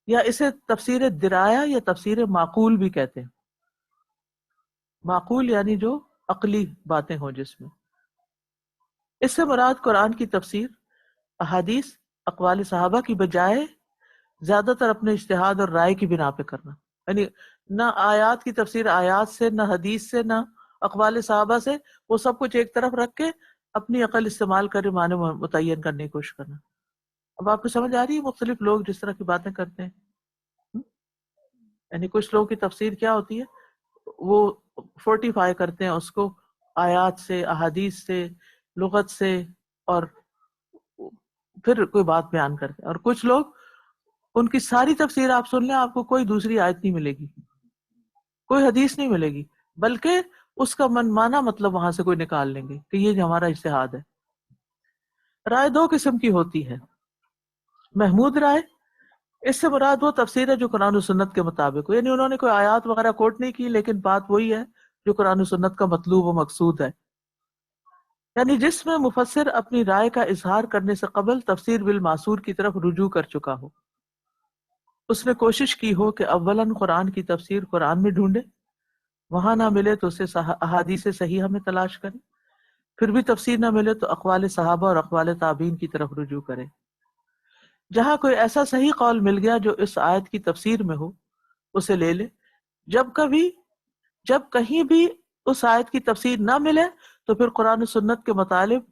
یا اسے تفسیر درایا یا تفسیر معقول بھی کہتے ہیں۔ معقول یعنی جو عقلی باتیں ہوں جس میں، اس سے مراد قرآن کی تفسیر احادیث اقوال صحابہ کی بجائے زیادہ تر اپنے اجتہاد اور رائے کی بنا پہ کرنا، یعنی نہ آیات کی تفسیر آیات سے، نہ حدیث سے، نہ اقوال صحابہ سے، وہ سب کچھ ایک طرف رکھ کے اپنی عقل استعمال کر معنی متعین کرنے کی کوشش کرنا۔ اب آپ کو سمجھ آ رہی ہے مختلف لوگ جس طرح کی باتیں کرتے ہیں؟ یعنی کچھ لوگوں کی تفسیر کیا ہوتی ہے، وہ فورٹیفائی کرتے ہیں اس کو آیات سے، احادیث سے، لغت سے، اور پھر کوئی بات بیان کرتے ہیں، اور کچھ لوگ ان کی ساری تفسیر آپ سن لیں آپ کو کوئی دوسری آیت نہیں ملے گی، کوئی حدیث نہیں ملے گی، بلکہ اس کا من مانا مطلب وہاں سے کوئی نکال لیں گے کہ یہ جو ہمارا اجتہاد ہے۔ رائے دو قسم کی ہوتی ہے، محمود رائے، اس سے مراد وہ تفسیر ہے جو قرآن و سنت کے مطابق ہو، یعنی انہوں نے کوئی آیات وغیرہ کوٹ نہیں کی لیکن بات وہی ہے جو قرآن و سنت کا مطلوب و مقصود ہے، یعنی جس میں مفسر اپنی رائے کا اظہار کرنے سے قبل تفسیر بالمعصور کی طرف رجوع کر چکا ہو، اس نے کوشش کی ہو کہ اولاً قرآن کی تفسیر قرآن میں ڈھونڈے، وہاں نہ ملے تو اسے احادیث صحیحہ میں تلاش کرے، پھر بھی تفسیر نہ ملے تو اقوال صحابہ اور اقوال تابعین کی طرف رجوع کرے۔ جہاں کوئی ایسا صحیح قول مل گیا جو اس آیت کی تفسیر میں ہو اسے لے لے، جب کہیں بھی اس آیت کی تفسیر نہ ملے تو پھر قرآن و سنت کے مطالب،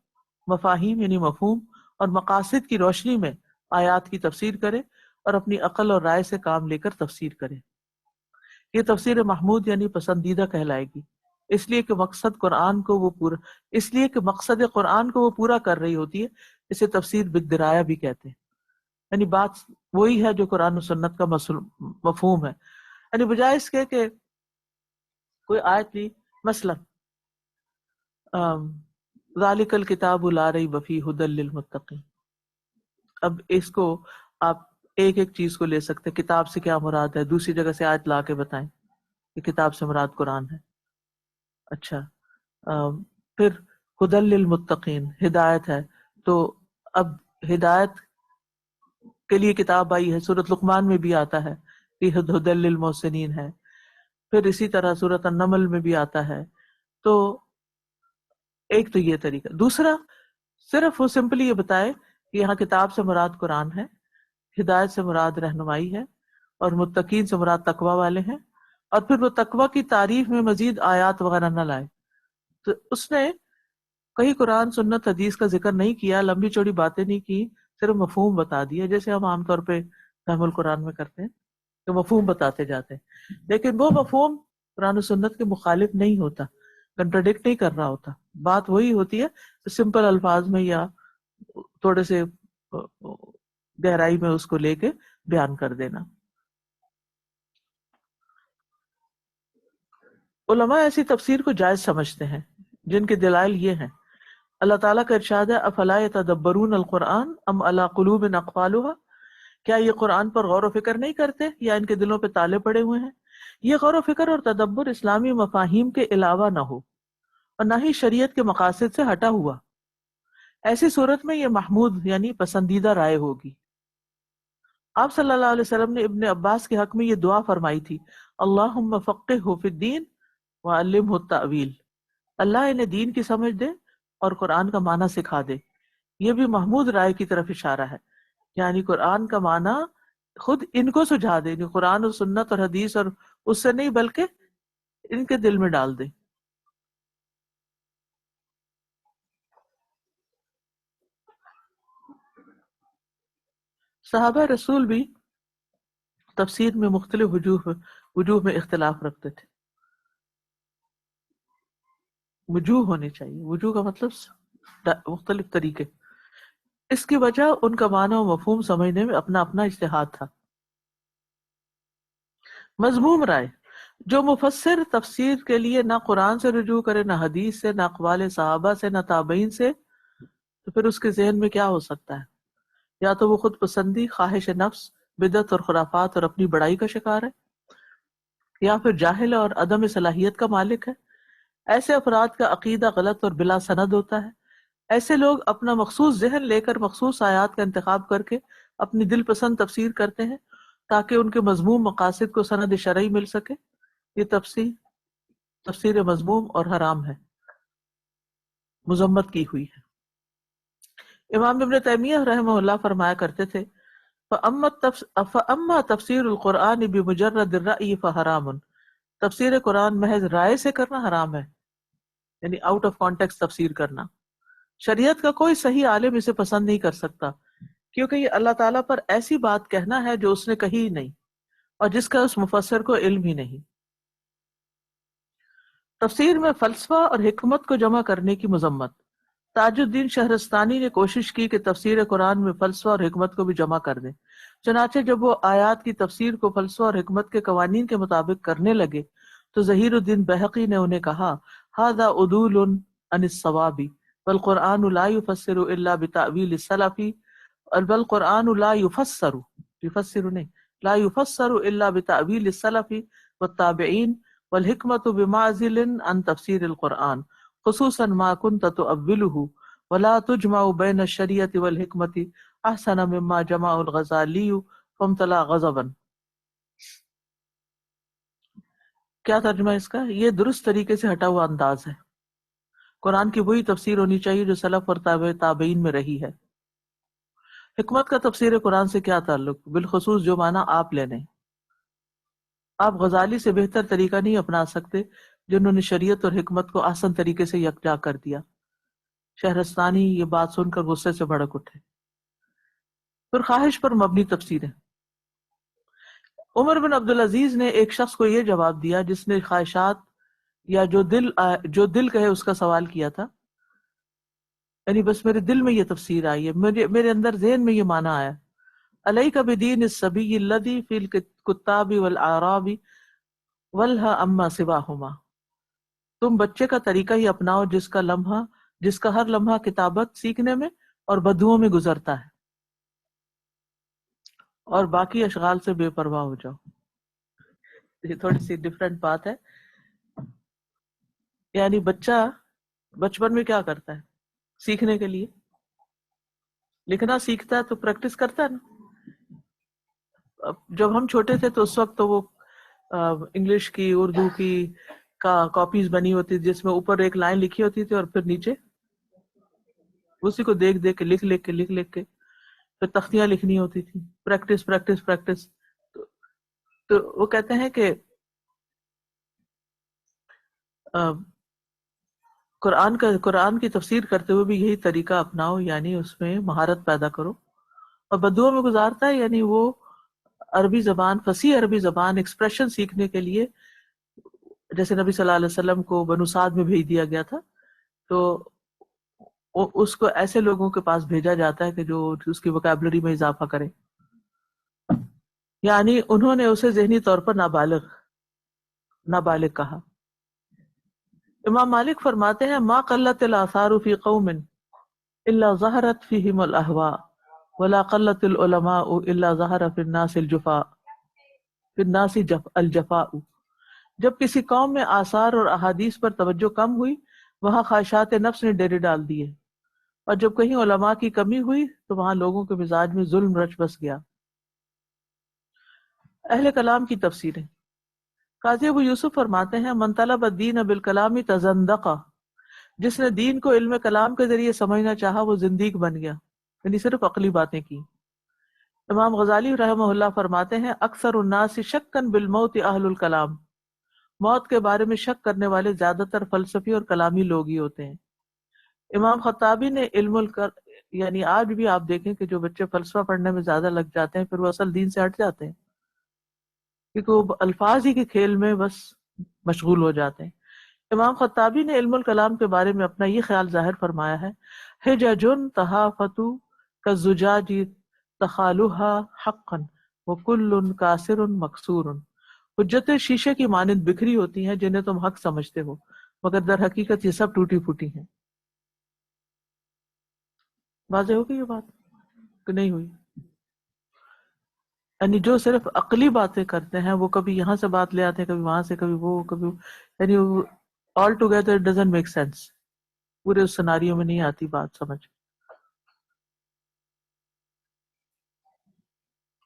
مفاہیم یعنی مفہوم اور مقاصد کی روشنی میں آیات کی تفسیر کرے اور اپنی عقل اور رائے سے کام لے کر تفسیر کرے۔ یہ تفسیر محمود یعنی پسندیدہ کہلائے گی، اس لیے کہ مقصد قرآن کو وہ پورا کر رہی ہوتی ہے، اسے تفسیر بالدرایا بھی کہتے ہیں، یعنی بات وہی ہے جو قرآن و سنت کا مفہوم ہے، یعنی بجائے اس کے کہ کوئی آیت لی، مثلا ذالک الکتاب لا ریب فیہ ھدی للمتقین، اب اس کو آپ ایک ایک چیز کو لے سکتے، کتاب سے کیا مراد ہے، دوسری جگہ سے آیت لا کے بتائیں کہ کتاب سے مراد قرآن ہے، اچھا پھر ھدی للمتقین ہدایت ہے، تو اب ہدایت کے لیے کتاب آئی ہے، سورۃ لقمان میں بھی آتا ہے کہ ھدی للمحسنین ہے، پھر اسی طرح سورۃ النمل میں بھی آتا ہے، تو ایک تو یہ طریقہ، دوسرا صرف وہ سمپلی یہ بتائے کہ یہاں کتاب سے مراد قرآن ہے، ہدایت سے مراد رہنمائی ہے، اور متقین سے مراد تقوی والے ہیں، اور پھر وہ تقوی کی تعریف میں مزید آیات وغیرہ نہ لائے، تو اس نے کہیں قرآن سنت حدیث کا ذکر نہیں کیا، لمبی چوڑی باتیں نہیں کی، صرف مفہوم بتا دیا، جیسے ہم عام طور پہ فہم القرآن میں کرتے ہیں کہ مفہوم بتاتے جاتے ہیں، لیکن وہ مفہوم قرآن و سنت کے مخالف نہیں ہوتا، کنٹراڈکٹ نہیں کر رہا ہوتا، بات وہی ہوتی ہے سمپل الفاظ میں یا تھوڑے سے گہرائی میں اس کو لے کے بیان کر دینا. علماء ایسی تفسیر کو جائز سمجھتے ہیں جن کے دلائل یہ ہیں. اللہ تعالیٰ کا ارشاد ہے افلا یتدبرون القرآن ام علی قلوب اقفالها، کیا یہ قرآن پر غور و فکر نہیں کرتے یا ان کے دلوں پہ تالے پڑے ہوئے ہیں؟ یہ غور و فکر اور تدبر اسلامی مفاہیم کے علاوہ نہ ہو اور نہ ہی شریعت کے مقاصد سے ہٹا ہوا، ایسی صورت میں یہ محمود یعنی پسندیدہ رائے ہوگی. آپ صلی اللہ علیہ وسلم نے ابن عباس کے حق میں یہ دعا فرمائی تھی، اللہم فقہہ فی الدین وعلمہ التأویل، اللہ انہیں دین کی سمجھ دے اور قرآن کا معنی سکھا دے. یہ بھی محمود رائے کی طرف اشارہ ہے، یعنی قرآن کا معنی خود ان کو سجھا دے، یعنی قرآن اور سنت اور حدیث اور اس سے نہیں بلکہ ان کے دل میں ڈال دے. صحابہ رسول بھی تفسیر میں مختلف وجوہ میں اختلاف رکھتے تھے. وجوہ ہونی چاہیے، وجوہ کا مطلب مختلف طریقے. اس کی وجہ ان کا معنی و مفہوم سمجھنے میں اپنا اپنا اجتہاد تھا. مذموم رائے، جو مفسر تفسیر کے لیے نہ قرآن سے رجوع کرے، نہ حدیث سے، نہ اقوال صحابہ سے، نہ تابعین سے، تو پھر اس کے ذہن میں کیا ہو سکتا ہے؟ یا تو وہ خود پسندی، خواہش نفس، بدعت اور خرافات اور اپنی بڑائی کا شکار ہے، یا پھر جاہل اور عدم صلاحیت کا مالک ہے. ایسے افراد کا عقیدہ غلط اور بلا سند ہوتا ہے. ایسے لوگ اپنا مخصوص ذہن لے کر مخصوص آیات کا انتخاب کر کے اپنی دل پسند تفسیر کرتے ہیں تاکہ ان کے مذموم مقاصد کو سند شرعی مل سکے. یہ تفسیر مذموم اور حرام ہے، مذمت کی ہوئی ہے. امام ابن تیمیہ رحمہ اللہ فرمایا کرتے تھے فَأَمَّا تفسیر القرآن بمجرد الرأی فحرام، تفسیر قرآن محض رائے سے کرنا حرام ہے، یعنی آؤٹ آف کانٹیکس تفسیر کرنا. شریعت کا کوئی صحیح عالم اسے پسند نہیں کر سکتا، کیونکہ یہ اللہ تعالیٰ پر ایسی بات کہنا ہے جو اس نے کہی ہی نہیں اور جس کا اس مفسر کو علم ہی نہیں. تفسیر میں فلسفہ اور حکمت کو جمع کرنے کی مذمت. تاج الدین شہرستانی نے کوشش کی کہ تفسیر قرآن میں فلسفہ اور حکمت کو بھی جمع کر دیں. چنانچہ جب وہ آیات کی تفسیر کو فلسفہ اور حکمت کے قوانین کے مطابق کرنے لگے تو ظہیر الدین بہقی نے انہیں کہا ھذا عدول عن الصواب والقرآن لا يفسر الا بتأویل السلف بل قرآن لا يفسر الا بتأویل السلف والتابعین والحکمت بمعزل عن تفسیر القرآن خصوصا ما كنت تؤوله ولا تجمع بين الشریعة والحکمت احسن مما جمع الغزالی فامتلا غضبا. کیا ترجمہ اس کا؟ یہ درست طریقے سے ہٹا ہوا انداز ہے. قرآن کی وہی تفسیر ہونی چاہیے جو سلف اور تابعین میں رہی ہے. حکمت کا تفسیر قرآن سے کیا تعلق؟ بالخصوص جو معنی آپ لینے. آپ غزالی سے بہتر طریقہ نہیں اپنا سکتے جنہوں نے شریعت اور حکمت کو آسان طریقے سے یکجا کر دیا. شہرستانی یہ بات سن کر غصے سے بھڑک اٹھے. پھر خواہش پر مبنی تفسیریں. عمر بن عبدالعزیز نے ایک شخص کو یہ جواب دیا جس نے خواہشات یا جو دل کہے اس کا سوال کیا تھا، یعنی بس میرے دل میں یہ تفسیر آئی ہے، میرے اندر ذہن میں یہ معنی آیا. علیک بدین الصبی الذی فی الکتاب والاعراب ولہ اما سواہما، تم بچے کا طریقہ ہی اپناؤ جس کا ہر لمحہ کتابت سیکھنے میں اور بدوؤں میں گزرتا ہے، اور باقی اشغال سے بے پرواہ ہو جاؤ. یہ تھوڑی سی ڈفرینٹ بات ہے. یعنی بچہ بچپن میں کیا کرتا ہے؟ سیکھنے کے لیے لکھنا سیکھتا ہے تو پریکٹس کرتا ہے نا. جب ہم چھوٹے تھے تو اس وقت تو وہ انگلش کی، اردو کی کاپیز بنی ہوتی جس میں اوپر ایک لائن لکھی ہوتی تھی اور پھر نیچے اسی کو دیکھ دیکھ کے لکھ کے پھر تختیاں لکھنی ہوتی تھی. Practice practice practice. تو وہ کہتے ہیں کہ قرآن کی تفسیر کرتے ہوئے بھی یہی طریقہ اپناؤ، یعنی اس میں مہارت پیدا کرو. اور بدوؤں میں گزارتا ہے یعنی وہ عربی زبان، فصیح عربی زبان ایکسپریشن سیکھنے کے لیے، جیسے نبی صلی اللہ علیہ وسلم کو بنو سعد میں بھیج دیا گیا تھا، تو اس کو ایسے لوگوں کے پاس بھیجا جاتا ہے کہ جو اس کی وکیبلری میں اضافہ کرے، یعنی انہوں نے اسے ذہنی طور پر نابالغ کہا۔ امام مالک فرماتے ہیں ما قلت الاثار فی قوم الا ظہرت فیہم الاہواء ولا قلت العلماء الا ظہر فی الناس الجفاء۔ جب کسی قوم میں آثار اور احادیث پر توجہ کم ہوئی وہاں خواہشات نفس نے ڈیرے ڈال دیے، اور جب کہیں علماء کی کمی ہوئی تو وہاں لوگوں کے مزاج میں ظلم رچ بس گیا۔ اہل کلام کی تفسیریں۔ قاضی ابو یوسف فرماتے ہیں من طلب الدین بالکلام تزندق، جس نے دین کو علم کلام کے ذریعے سمجھنا چاہا وہ زندیق بن گیا، یعنی صرف عقلی باتیں کی۔ امام غزالی رحمہ اللہ فرماتے ہیں اکثر الناس شکا بالموت اہل الکلام، موت کے بارے میں شک کرنے والے زیادہ تر فلسفی اور کلامی لوگ ہی ہوتے ہیں۔ امام خطابی نے یعنی آج بھی آپ دیکھیں کہ جو بچے فلسفہ پڑھنے میں زیادہ لگ جاتے ہیں پھر وہ اصل دین سے ہٹ جاتے ہیں، کیونکہ وہ الفاظ ہی کے کھیل میں بس مشغول ہو جاتے ہیں۔ امام خطابی نے علم الکلام کے بارے میں اپنا یہ خیال ظاہر فرمایا ہے حجج تحافت کالزجاج تخالها حقا وکل کاسر مکسور، حجتیں شیشے کی مانند بکھری ہوتی ہیں جنہیں تم حق سمجھتے ہو مگر در حقیقت یہ سب ٹوٹی پھوٹی ہیں۔ واضح ہو گئی یہ بات کہ نہیں ہوئی؟ یعنی جو صرف عقلی باتیں کرتے ہیں وہ کبھی یہاں سے بات لے آتے ہیں، کبھی وہاں سے، کبھی وہ کبھی، یعنی all together it doesn't make sense, پورے اس سناریو میں نہیں آتی بات سمجھ،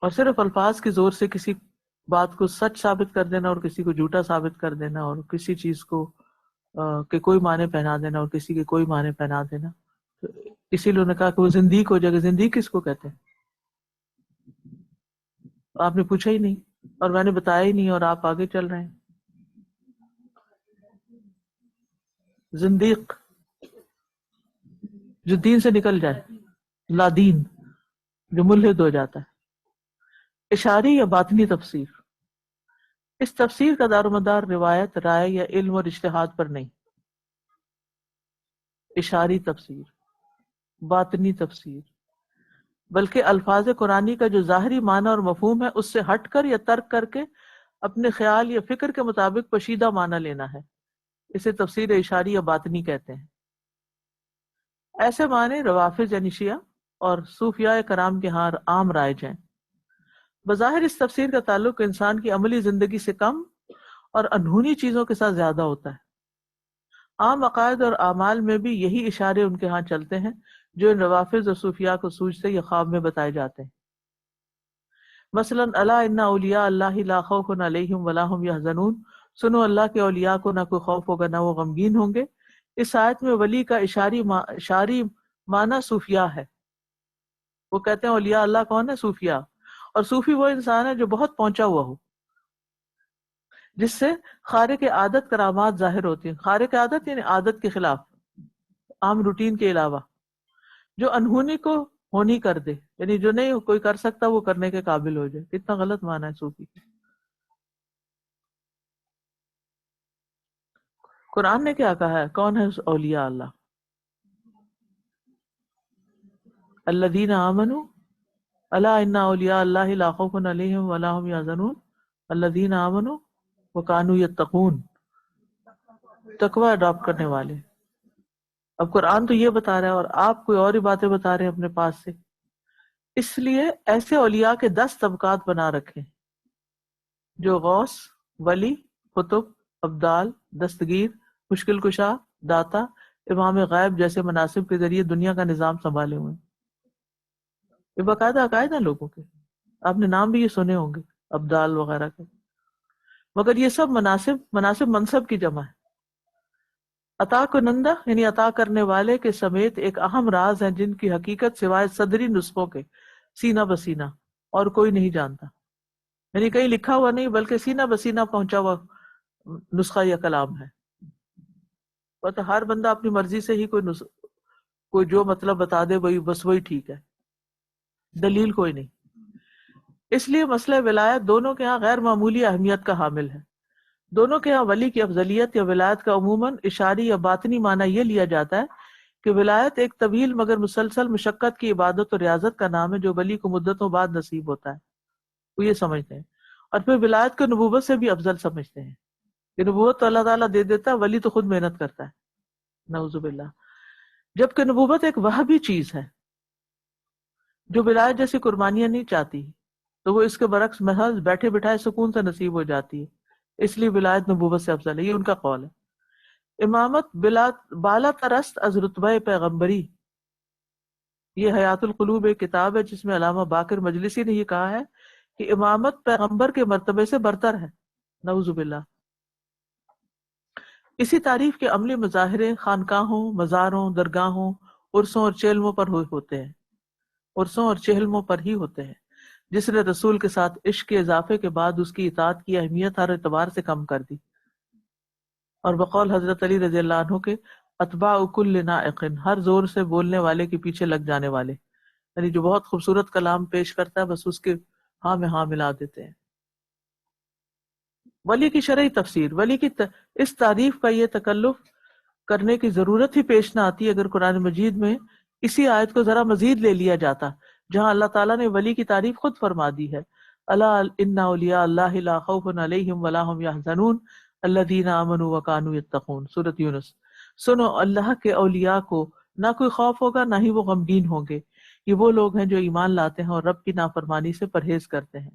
اور صرف الفاظ کے زور سے کسی بات کو سچ ثابت کر دینا اور کسی کو جھوٹا ثابت کر دینا، اور کسی چیز کو کہ کوئی معنی پہنا دینا اور کسی کے کوئی معنی پہنا دینا۔ اسی لیے انہوں نے کہا کہ وہ زندیق ہو جائے گا۔ زندیق کس کو کہتے ہیں؟ آپ نے پوچھا ہی نہیں اور میں نے بتایا ہی نہیں اور آپ آگے چل رہے ہیں۔ زندیق جو دین سے نکل جائے، لا دین، جو ملحد ہو جاتا ہے۔ اشاری یا باطنی تفسیر۔ اس تفسیر کا دار و مدار روایت، رائے یا علم اور اجتہاد پر نہیں۔ اشاری تفسیر، باطنی تفسیر، بلکہ الفاظ قرآنی کا جو ظاہری معنی اور مفہوم ہے اس سے ہٹ کر یا ترک کر کے اپنے خیال یا فکر کے مطابق پوشیدہ معنی لینا ہے، اسے تفسیر اشاری یا باطنی کہتے ہیں۔ ایسے معنی روافض یعنی شیعہ اور صوفیاء کرام کے ہاں عام رائج ہیں۔ بظاہر اس تفسیر کا تعلق انسان کی عملی زندگی سے کم اور اندھونی چیزوں کے ساتھ زیادہ ہوتا ہے۔ عام عقائد اور اعمال میں بھی یہی اشارے ان کے ہاں چلتے ہیں جو ان روافض اور صوفیاء کو سوچتے یا خواب میں بتائے جاتے ہیں۔ مثلا الا ان اولیاء اللہ لا خوف علیہم ولا هم یحزنون، سنو اللہ کے اولیاء کو نہ کوئی خوف ہوگا نہ وہ غمگین ہوں گے۔ اس آیت میں ولی کا اشاری معنی صوفیاء ہے۔ وہ کہتے ہیں اولیاء اللہ کون ہے؟ صوفیاء۔ اور صوفی وہ انسان ہے جو بہت پہنچا ہوا ہو، جس سے خارق عادت کرامات ظاہر ہوتی ہیں۔ خارق عادت یعنی عادت کے خلاف، عام روٹین کے علاوہ، جو انہونی کو ہونی کر دے، یعنی جو نہیں کوئی کر سکتا وہ کرنے کے قابل ہو جائے۔ کتنا غلط معنی ہے صوفی۔ قرآن نے کیا کہا ہے؟ کون ہے اولیاء اللہ؟ الذین آمنوا الا ان اولیاء اللہ لا خوف علیہم ولا هم یحزنون الذین آمنوا وکانوا یتقون، تقوی اڈاپٹ کرنے والے۔ اب قرآن تو یہ بتا رہا ہے اور آپ کوئی اور ہی باتیں بتا رہے ہیں اپنے پاس سے۔ اس لیے ایسے اولیاء کے 10 طبقات بنا رکھے جو غوث، ولی، قطب، ابدال، دستگیر، مشکل کشا، داتا، امام غیب جیسے مناصب کے ذریعے دنیا کا نظام سنبھالے ہوئے ہیں۔ یہ باقاعدہ عقائد ہیں لوگوں کے، آپ نے نام بھی یہ سنے ہوں گے ابدال وغیرہ کے، مگر یہ سب مناصب منصب کی جمع ہے۔ عطا کنندہ یعنی عطا کرنے والے کے سمیت ایک اہم راز ہیں جن کی حقیقت سوائے صدری نسخوں کے سینہ بسینہ اور کوئی نہیں جانتا، یعنی کہیں لکھا ہوا نہیں بلکہ سینہ بسینہ پہنچا ہوا نسخہ یا کلام ہے۔ تو ہر بندہ اپنی مرضی سے ہی کوئی جو مطلب بتا دے وہی بس وہی ٹھیک ہے، دلیل کوئی نہیں۔ اس لیے مسئلہ ولایت دونوں کے ہاں غیر معمولی اہمیت کا حامل ہے۔ دونوں کے ہاں ولی کی افضلیت یا ولایت کا عموماً اشاری یا باطنی معنی یہ لیا جاتا ہے کہ ولایت ایک طویل مگر مسلسل مشقت کی عبادت اور ریاضت کا نام ہے جو ولی کو مدتوں بعد نصیب ہوتا ہے، وہ یہ سمجھتے ہیں، اور پھر ولایت کو نبوت سے بھی افضل سمجھتے ہیں کہ نبوت تو اللہ تعالیٰ دے دیتا ہے، ولی تو خود محنت کرتا ہے، نعوذ باللہ۔ جبکہ نبوت ایک وہابی چیز ہے جو ولایت جیسی قربانیاں نہیں چاہتی، تو وہ اس کے برعکس محض بیٹھے بٹھائے سکون سے نصیب ہو جاتی ہے، اس لیے ولایت نبوت سے افضل ہے، یہ ان کا قول ہے۔ امامت بلا بالا ترست از رتبہ پیغمبری، یہ حیات القلوب ایک کتاب ہے جس میں علامہ باقر مجلسی نے یہ کہا ہے کہ امامت پیغمبر کے مرتبے سے برتر ہے، نعوذ باللہ۔ اسی تعریف کے عملی مظاہرے خانقاہوں، مزاروں، درگاہوں، عرسوں اور چہلموں پر ہوتے ہیں، عرسوں اور چہلموں پر ہی ہوتے ہیں، جس نے رسول کے ساتھ عشق کے اضافے کے بعد اس کی اطاعت کی اہمیت ہر اعتبار سے کم کر دی، اور بقول حضرت علی رضی اللہ عنہ کے اتباع کل نائق، ہر زور سے بولنے والے کے پیچھے لگ جانے والے، یعنی جو بہت خوبصورت کلام پیش کرتا ہے بس اس کے ہاں میں ہاں ملا دیتے ہیں۔ ولی کی شرعی تفسیر، ولی کی اس تعریف کا یہ تکلف کرنے کی ضرورت ہی پیش نہ آتی اگر قرآن مجید میں اسی آیت کو ذرا مزید لے لیا جاتا جہاں اللہ تعالیٰ نے ولی کی تعریف خود فرما دی ہے، الا ان اولیاء اللہ لا خوف علیہم ولا هم یحزنون الذین آمنوا وکانوا یتقون، سورۃ یونس۔ سنو، اللہ کے اولیاء کو نہ کوئی خوف ہوگا نہ ہی وہ غمگین ہوں گے، یہ وہ لوگ ہیں جو ایمان لاتے ہیں اور رب کی نافرمانی سے پرہیز کرتے ہیں۔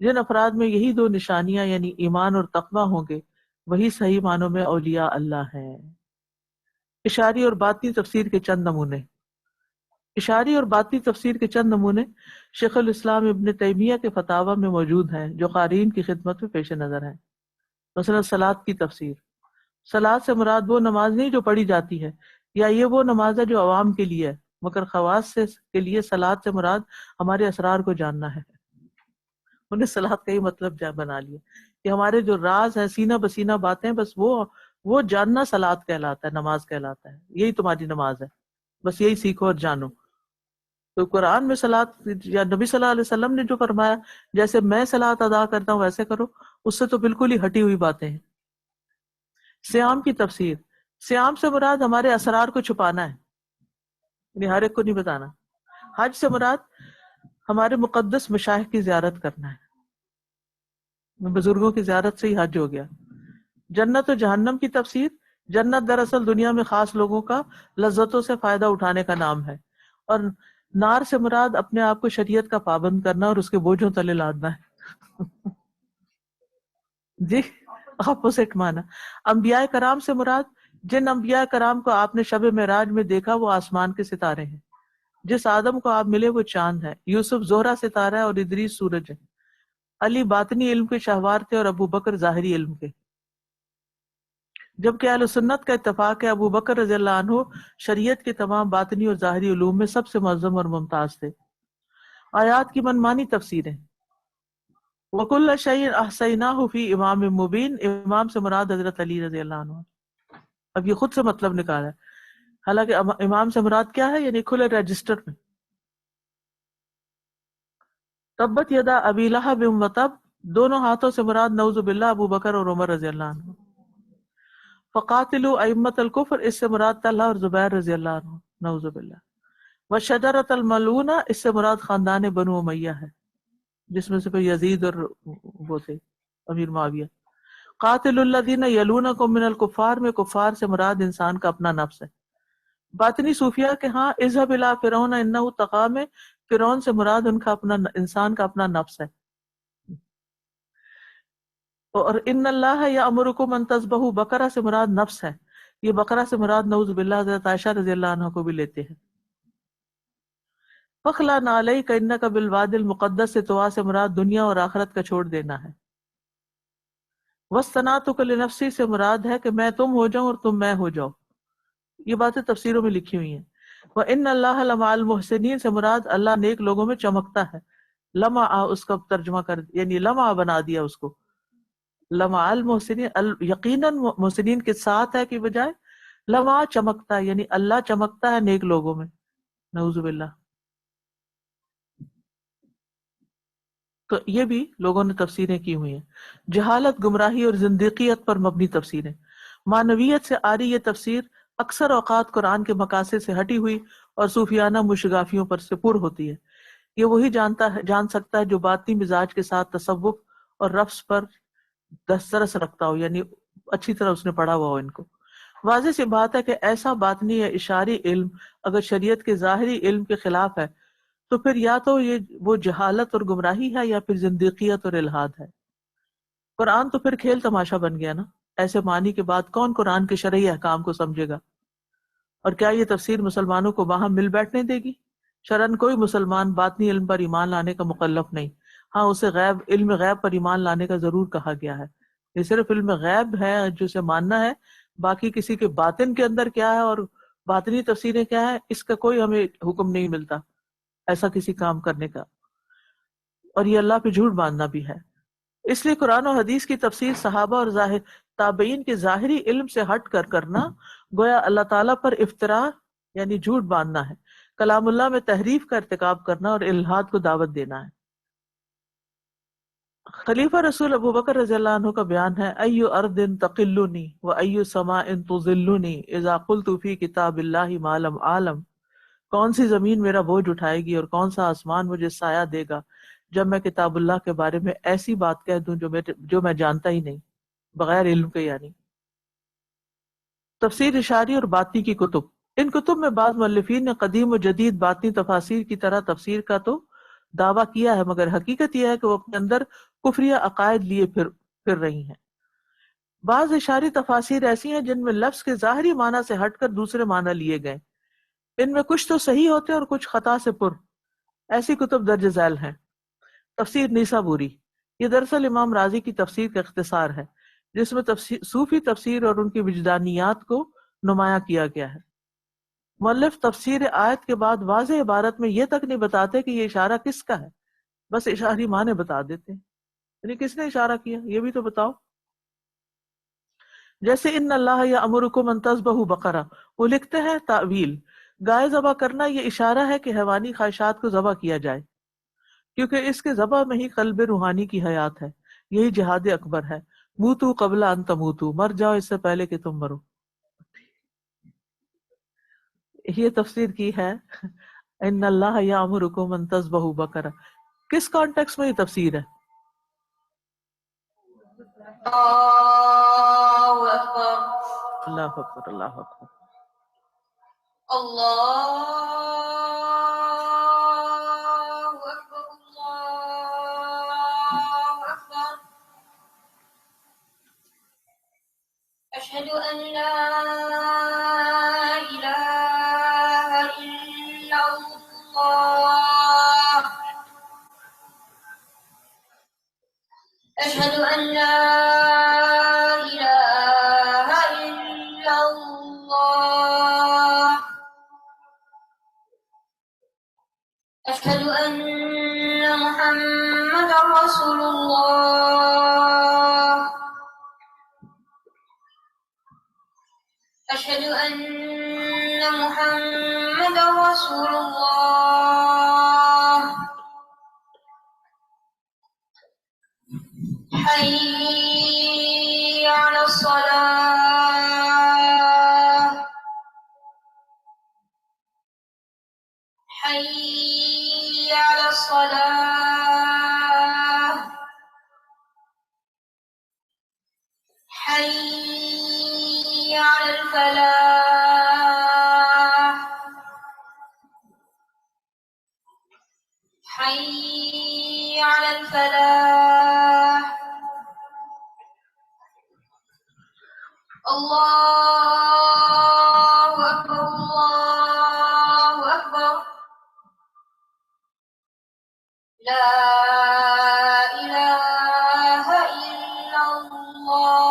جن افراد میں یہی دو نشانیاں یعنی ایمان اور تقوی ہوں گے وہی صحیح معنوں میں اولیاء اللہ ہیں۔ اشاری اور باطنی تفسیر کے چند نمونے۔ اشاری اور باطنی تفسیر کے چند نمونے شیخ الاسلام ابن تیمیہ کے فتاوی میں موجود ہیں جو قارئین کی خدمت میں پیش نظر ہیں۔ مثلا صلاۃ کی تفسیر، صلاۃ سے مراد وہ نماز نہیں جو پڑھی جاتی ہے، یا یہ وہ نماز ہے جو عوام کے لیے ہے، مگر خواص کے لیے صلاۃ سے مراد ہمارے اسرار کو جاننا ہے۔ انہیں صلاۃ کا ہی مطلب بنا لیا کہ ہمارے جو راز ہے، سینہ بسینہ باتیں، بس وہ جاننا صلاۃ کہلاتا ہے، نماز کہلاتا ہے، یہی تمہاری نماز ہے، بس یہی سیکھو اور جانو۔ تو قرآن میں صلاۃ یا نبی صلی اللہ علیہ وسلم نے جو فرمایا جیسے میں صلاۃ ادا کرتا ہوں ویسے کرو، اس سے تو بالکل ہی ہٹی ہوئی باتیں ہیں۔ صیام کی تفسیر، صیام سے مراد ہمارے اسرار کو چھپانا ہے، یعنی ہر ایک کو نہیں بتانا۔ حج سے مراد ہمارے مقدس مشائخ کی زیارت کرنا ہے، بزرگوں کی زیارت سے ہی حج ہو گیا۔ جنت و جہنم کی تفسیر، جنت دراصل دنیا میں خاص لوگوں کا لذتوں سے فائدہ اٹھانے کا نام ہے، اور نار سے مراد اپنے آپ کو شریعت کا پابند کرنا اور اس کے بوجھوں تلے لادنا ہے۔ جی، اپوزٹ مانا۔ انبیاء کرام سے مراد جن انبیاء کرام کو آپ نے شب معراج میں دیکھا وہ آسمان کے ستارے ہیں، جس آدم کو آپ ملے وہ چاند ہے، یوسف زہرہ ستارہ ہے اور ادریس سورج ہے، علی باطنی علم کے شہوار تھے اور ابو بکر ظاہری علم کے۔ جبکہ اہل سنت کا اتفاق ہے ابو بکر رضی اللہ عنہ شریعت کے تمام باطنی اور ظاہری علوم میں سب سے معظم اور ممتاز تھے۔ آیات کی منمانی تفسیریں، وَكُلَّ شَيْءٍ أَحْصَيْنَاهُ فِي إِمَامٍ مُبِينٍ، امام سے مراد حضرت علی رضی اللہ عنہ۔ اب یہ خود سے مطلب نکالا ہے، حالانکہ امام سے مراد کیا ہے، یعنی کھلے رجسٹر میں۔ تبت یدا ابی لہب وتب، دونوں ہاتھوں سے مراد نعوذ باللہ ابو بکر اور عمر رضی اللہ عنہ۔ فقاتلوا ائمۃ الکفر، اس سے مراد طلحہ اور زبیر رضی اللہ عنہ، نعوذ باللہ۔ والشجرۃ الملعونہ، اس سے مراد خاندان بنو امیہ ہے، جس میں سے پھر یزید اور وہ تھے امیر معاویہ۔ قاتل الذین یلونکم من الکفار، میں کفار سے مراد انسان کا اپنا نفس ہے۔ باطنی صوفیہ کے ہاں اذهب الی فرعون انہ طغی میں فرعون سے مراد ان کا اپنا انسان کا اپنا نفس ہے، اور ان اللہ یامرکم ان تذبحوا بقرہ سے مراد نفس ہے، یہ بقرہ سے مراد نعوذ باللہ حضرت عائشہ رضی اللہ عنہ کو بھی لیتے ہیں۔ فخلا نعلیک انک بالوادی المقدس سے طوا سے مراد دنیا اور آخرت کا چھوڑ دینا ہے۔ واصطنعتک لنفسی سے مراد ہے کہ میں تم ہو جاؤں اور تم میں ہو جاؤ، یہ باتیں تفسیروں میں لکھی ہوئی ہیں۔ وَإِنَّ اللَّهَ لَمَعَ الْمُحْسِنِينَ سے مراد اللہ نیک لوگوں میں چمکتا ہے، لمع اس کا ترجمہ کر یعنی لمع بنا دیا اس کو، لمع المحسنین، یقیناً محسنین کے ساتھ ہے کی بجائے لمع چمکتا ہے، یعنی اللہ چمکتا ہے نیک لوگوں میں، نعوذ باللہ۔ تو یہ بھی لوگوں نے تفسیریں کی ہوئی ہیں. جہالت، گمراہی اور زندیقیت پر مبنی تفسیریں. معنویت سے آ رہی یہ تفسیر اکثر اوقات قرآن کے مقاصد سے ہٹی ہوئی اور صوفیانہ مشگافیوں پر سے پر ہوتی ہے. یہ وہی جان سکتا ہے جو باطنی مزاج کے ساتھ تصوف اور رفض پر دسترس رکھتا ہو، یعنی اچھی طرح اس نے پڑھا ہوا ہو ان کو. واضح سی بات ہے کہ ایسا باطنی یا اشاری علم اگر شریعت کے ظاہری علم کے خلاف ہے تو پھر یا تو یہ وہ جہالت اور گمراہی ہے یا پھر زندیقیت اور الحاد ہے. قرآن تو پھر کھیل تماشا بن گیا نا. ایسے معنی کے بعد کون قرآن کے شرعی احکام کو سمجھے گا؟ اور کیا یہ تفسیر مسلمانوں کو وہاں مل بیٹھنے دے گی؟ شرعاً کوئی مسلمان باطنی علم پر ایمان لانے کا مکلف نہیں. ہاں، اسے علم غیب پر ایمان لانے کا ضرور کہا گیا ہے. یہ صرف علم غیب ہے جو اسے ماننا ہے، باقی کسی کے باطن کے اندر کیا ہے اور باطنی تفسیریں کیا ہے اس کا کوئی ہمیں حکم نہیں ملتا ایسا کسی کام کرنے کا. اور یہ اللہ پہ جھوٹ باندھنا بھی ہے. اس لیے قرآن و حدیث کی تفسیر صحابہ اور تابعین کے ظاہری علم سے ہٹ کر کرنا گویا اللہ تعالیٰ پر افطرا یعنی جھوٹ باندھنا ہے، کلام اللہ میں تحریف کا ارتکاب کرنا اور الحاد کو دعوت دینا ہے. خلیفہ رسول ابو بکر رضی اللہ عنہ کا بیان ہے: ایو ارض تقلنی و ایو سماء تظلنی اذا قلت فی کتاب اللہ ما لم عالم. کون سی زمین میرا بوجھ اٹھائے گی اور کون سا آسمان مجھے سایہ دے گا جب میں کتاب اللہ کے بارے میں ایسی بات کہہ دوں جو میں جانتا ہی نہیں، بغیر علم کے. یعنی تفسیر اشاری اور باطنی کی کتب. ان کتب میں بعض مؤلفین نے قدیم و جدید باطنی تفاسیر کی طرح تفسیر کا تو دعویٰ کیا ہے، مگر حقیقت یہ ہے کہ وہ اپنے اندر کفریہ عقائد لیے پھر رہی ہیں. بعض اشاری تفاسیر ایسی ہیں جن میں لفظ کے ظاہری معنی سے ہٹ کر دوسرے معنی لیے گئے. ان میں کچھ تو صحیح ہوتے اور کچھ خطا سے پر. ایسی کتب درج ذیل ہیں: تفسیر نیسابوری، یہ دراصل امام راضی کی تفسیر کا اختصار ہے جس میں صوفی تفسیر اور ان کی وجدانیات کو نمایاں کیا گیا ہے. مؤلف تفسیر آیت کے بعد واضح عبارت میں یہ تک نہیں بتاتے کہ یہ اشارہ کس کا ہے، بس اشاری معنی بتا دیتے ہیں. یعنی کس نے اشارہ کیا یہ بھی تو بتاؤ. جیسے ان اللہ یامرکم ان تذبحوا بقرہ، وہ لکھتے ہیں تعویل: گائے ذبح کرنا یہ اشارہ ہے کہ حیوانی خواہشات کو ذبح کیا جائے، کیونکہ اس کے ذبح میں ہی قلب روحانی کی حیات ہے. یہی جہاد اکبر ہے. موتو قبل ان تموتو، مر جاؤ اس سے پہلے کہ تم مرو. یہ تفسیر کی ہے ان اللہ یامرکم ان تذبحوا بقرہ. کس کانٹیکس میں یہ تفسیر ہے؟ اللہ اکبر، اللہ اکبر، اللہ اکبر. اللہ اکبر، اللہ اکبر. اشہد ان لا الہ الا اللہ، اشہد ان لا الہ الا اللہ، اشہد ان محمد رسول اللہ، اشہد ان محمد رسول اللہ. حي على الصلاة، حي على الصلاة، حي على الفلاح، حي على الفلاح. اللہ اکبر، اللہ اکبر، لا الہ الا اللہ.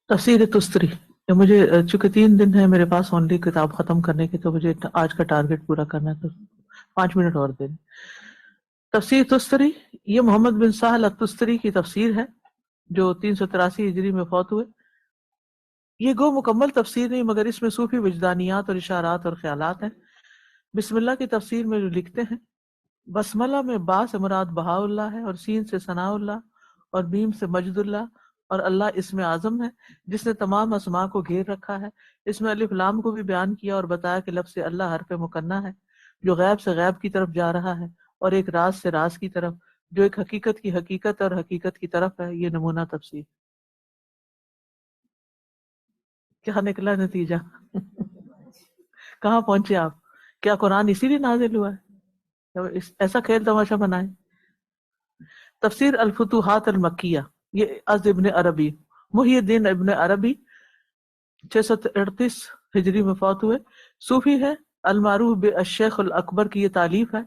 تفسیر تستری، مجھے چونکہ 3 دن ہے میرے پاس اونلی کتاب ختم کرنے کے، تو مجھے آج کا ٹارگیٹ پورا کرنا ہے، تو 5 منٹ اور دیں۔ تفسیر تستری یہ محمد بن سہل التستری کی تفسیر ہے جو 383 ہجری میں فوت ہوئے۔ یہ گو مکمل تفسیر نہیں، مگر اس میں صوفی وجدانیات اور اشارات اور خیالات ہیں۔ بسم اللہ کی تفسیر میں جو لکھتے ہیں، بسملہ میں با سے مراد بہاء اللہ ہے، اور سین سے ثناء اللہ، اور میم سے مجد اللہ، اور اللہ اسم اعظم ہے جس نے تمام اسماء کو گھیر رکھا ہے۔ اس میں الف لام کو بھی بیان کیا اور بتایا کہ لفظ اللہ حرف مکنا ہے جو غیب سے غیب کی طرف جا رہا ہے، اور ایک راز سے راز کی طرف جو ایک حقیقت کی حقیقت اور حقیقت کی طرف ہے۔ یہ نمونہ تفسیر کیا نکلا نتیجہ؟ کہاں پہنچے آپ؟ کیا قرآن اسی لیے نازل ہوا ہے؟ ایسا کھیل تماشا بنائے؟ تفسیر الفتوحات المکیہ، یہ از ابن عربی، محی الدین ابن عربی 638 ہجری میں فوت ہوئے، صوفی ہے، المعروف بالشیخ الاکبر کی یہ تالیف ہے۔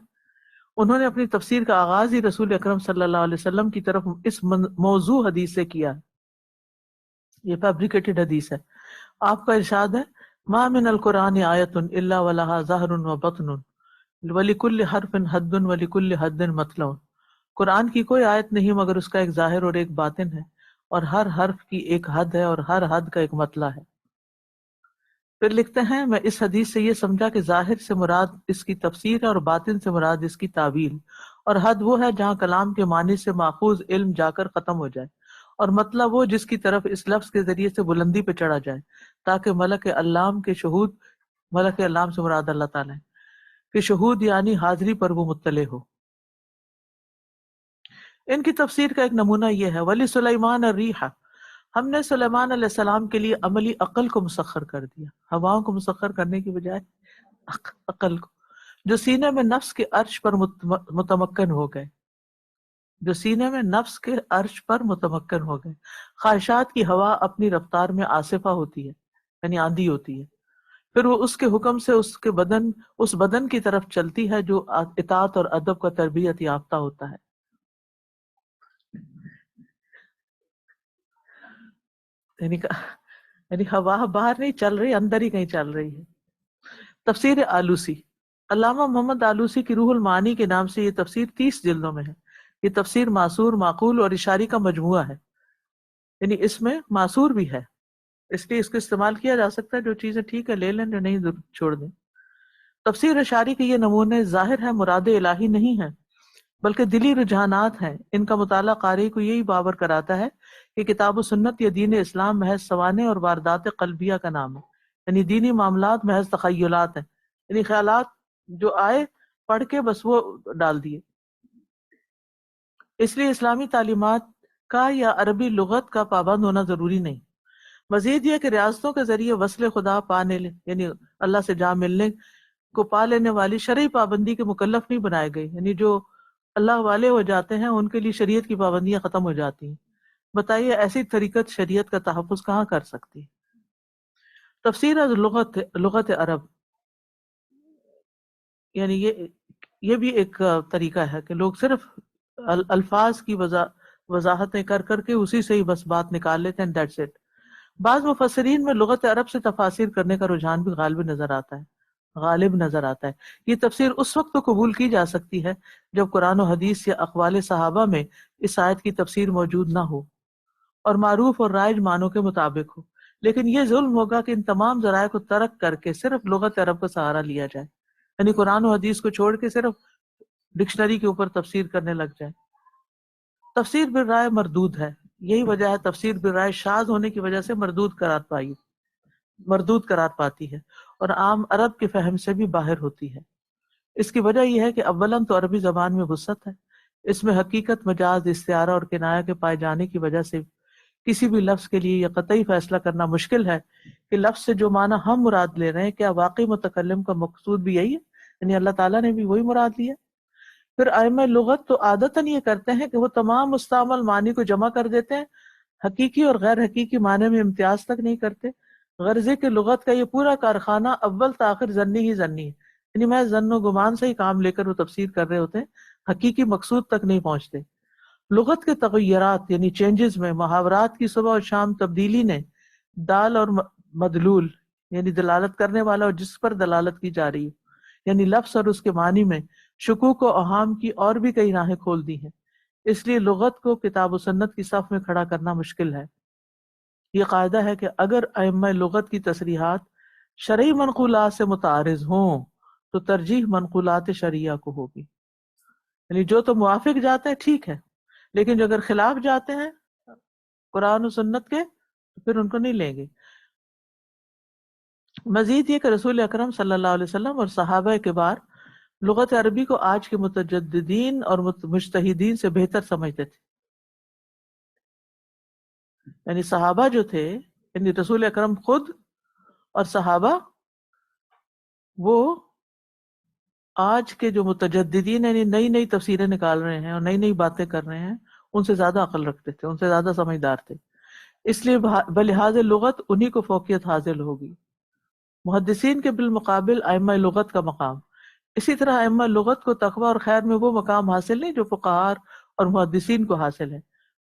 انہوں نے اپنی تفسیر کا آغاز ہی رسول اکرم صلی اللہ علیہ وسلم کی طرف اس موضوع حدیث سے کیا ہے۔ یہ فیبریکیٹڈ حدیث ہے۔ آپ کا ارشاد ہے، ما من القرآن آیت الا ولها ظہر و بطن ولکل حرف حد ولکل حد مطلع۔ قرآن کی کوئی آیت نہیں مگر اس کا ایک ظاہر اور ایک باطن ہے، اور ہر حرف کی ایک حد ہے اور ہر حد کا ایک مطلع ہے۔ پھر لکھتے ہیں، میں اس حدیث سے یہ سمجھا کہ ظاہر سے مراد اس کی تفسیر ہے اور باطن سے مراد اس کی تعویل، اور حد وہ ہے جہاں کلام کے معنی سے ماخوذ علم جا کر ختم ہو جائے، اور مطلب وہ جس کی طرف اس لفظ کے ذریعے سے بلندی پہ چڑھا جائے، تاکہ ملک علام کے شہود، ملک علام سے مراد اللہ تعالیٰ ہے، کہ شہود یعنی حاضری پر وہ مطلع ہو۔ ان کی تفسیر کا ایک نمونہ یہ ہے، ولی سلیمان الریح، ہم نے سلیمان علیہ السلام کے لیے عملی عقل کو مسخر کر دیا، ہواؤں کو مسخر کرنے کی بجائے عقل کو، جو سینے میں نفس کے عرش پر متمکن ہو گئے، جو سینے میں نفس کے عرش پر متمکن ہو گئے۔ خواہشات کی ہوا اپنی رفتار میں آصفہ ہوتی ہے، یعنی آندھی ہوتی ہے، پھر وہ اس کے حکم سے اس بدن کی طرف چلتی ہے جو اطاعت اور ادب کا تربیت یافتہ ہوتا ہے۔ یعنی ہوا باہر نہیں چل رہی، اندر ہی کہیں چل رہی ہے۔ تفسیر آلوسی، علامہ محمد آلوسی کی روح المعانی کے نام سے یہ تفسیر 30 جلدوں میں ہے۔ یہ تفسیر معصور، معقول اور اشاری کا مجموعہ ہے، یعنی اس میں معصور بھی ہے، اس لیے اس کو استعمال کیا جا سکتا ہے، جو چیزیں ٹھیک ہے لے لیں، جو نہیں چھوڑ دیں۔ تفسیر اشاری کے یہ نمونے ظاہر ہے، مراد الہی نہیں ہے بلکہ دلی رجحانات ہیں۔ ان کا مطالعہ قاری کو یہی باور کراتا ہے کہ کتاب و سنت یا دین اسلام محض سوانح اور واردات قلبیہ کا نام ہے، یعنی دینی معاملات محض تخیلات ہیں، یعنی خیالات جو آئے پڑھ کے بس وہ ڈال دیے۔ اس لیے اسلامی تعلیمات کا یا عربی لغت کا پابند ہونا ضروری نہیں۔ مزید یہ کہ ریاستوں کے ذریعے وصل خدا پانے یعنی اللہ سے جا ملنے کو پا لینے والی شرعی پابندی کے مکلف نہیں بنائے گئے، یعنی جو اللہ والے ہو جاتے ہیں ان کے لیے شریعت کی پابندیاں ختم ہو جاتی ہیں۔ بتائیے ایسی طریقت شریعت کا تحفظ کہاں کر سکتی ہے؟ تفسیر از لغت عرب، یعنی یہ بھی ایک طریقہ ہے کہ لوگ صرف الفاظ کی وضاحتیں کر کر کے اسی سے ہی بس بات نکال لیتے ہیں، دیٹس اٹ۔ بعض مفسرین میں لغت عرب سے تفاسیر کرنے کا رجحان بھی غالب نظر آتا ہے۔ یہ تفسیر اس وقت تو قبول کی جا سکتی ہے جب قرآن و حدیث یا اقوال صحابہ میں اس آیت کی تفسیر موجود نہ ہو اور معروف اور رائج معنوں کے مطابق ہو، لیکن یہ ظلم ہوگا کہ ان تمام ذرائع کو ترک کر کے صرف لغت عرب کا سہارا لیا جائے، یعنی قرآن و حدیث کو چھوڑ کے صرف ڈکشنری کے اوپر تفسیر کرنے لگ جائے۔ تفسیر بالرائے مردود ہے، یہی وجہ ہے تفسیر بالرائے شاذ ہونے کی وجہ سے مردود قرار پاتی ہے اور عام عرب کے فہم سے بھی باہر ہوتی ہے۔ اس کی وجہ یہ ہے کہ اولاً تو عربی زبان میں وسعت ہے، اس میں حقیقت، مجاز، استعارہ اور کنایہ کے پائے جانے کی وجہ سے کسی بھی لفظ کے لیے یہ قطعی فیصلہ کرنا مشکل ہے کہ لفظ سے جو معنی ہم مراد لے رہے ہیں کیا واقعی متکلم کا مقصود بھی یہی ہے، یعنی اللہ تعالیٰ نے بھی وہی مراد لیا۔ پھر ائمہ لغت تو عادتاً یہ کرتے ہیں کہ وہ تمام مستعمل معنی کو جمع کر دیتے ہیں، حقیقی اور غیر حقیقی معنی میں امتیاز تک نہیں کرتے۔ غرض کہ لغت کا یہ پورا کارخانہ اول تاخر ظنی ہے، یعنی میں ظن و گمان سے ہی کام لے کر وہ تفسیر کر رہے ہوتے ہیں، حقیقی مقصود تک نہیں پہنچتے۔ لغت کے تغیرات یعنی چینجز میں محاورات کی صبح اور شام تبدیلی نے دال اور مدلول یعنی دلالت کرنے والا اور جس پر دلالت کی جا رہی ہے، یعنی لفظ اور اس کے معنی میں شکوک و اوہام کی اور بھی کئی راہیں کھول دی ہیں. اس لیے لغت کو کتاب و سنت کی صف میں کھڑا کرنا مشکل ہے. یہ قاعدہ ہے کہ اگر ائمہ لغت کی تصریحات شرعی منقولات سے متعارض ہوں تو ترجیح منقولات شرعیہ کو ہوگی. یعنی جو تو موافق جاتے ہیں ٹھیک ہے، لیکن جو اگر خلاف جاتے ہیں قرآن و سنت کے تو پھر ان کو نہیں لیں گے. مزید یہ کہ رسول اکرم صلی اللہ علیہ وسلم اور صحابہ کبار لغت عربی کو آج کے متجددین اور مجتہدین سے بہتر سمجھتے تھے. یعنی صحابہ جو تھے، یعنی رسول اکرم خود اور صحابہ، وہ آج کے جو متجددین یعنی نئی نئی تفسیریں نکال رہے ہیں اور نئی نئی باتیں کر رہے ہیں ان سے زیادہ عقل رکھتے تھے، ان سے زیادہ سمجھدار تھے. اس لیے بلحاظ لغت انہی کو فوقیت حاصل ہوگی. محدثین کے بالمقابل ائمہ لغت کا مقام. اسی طرح ائمہ لغت کو تقوی اور خیر میں وہ مقام حاصل نہیں جو فقہاء اور محدثین کو حاصل ہے.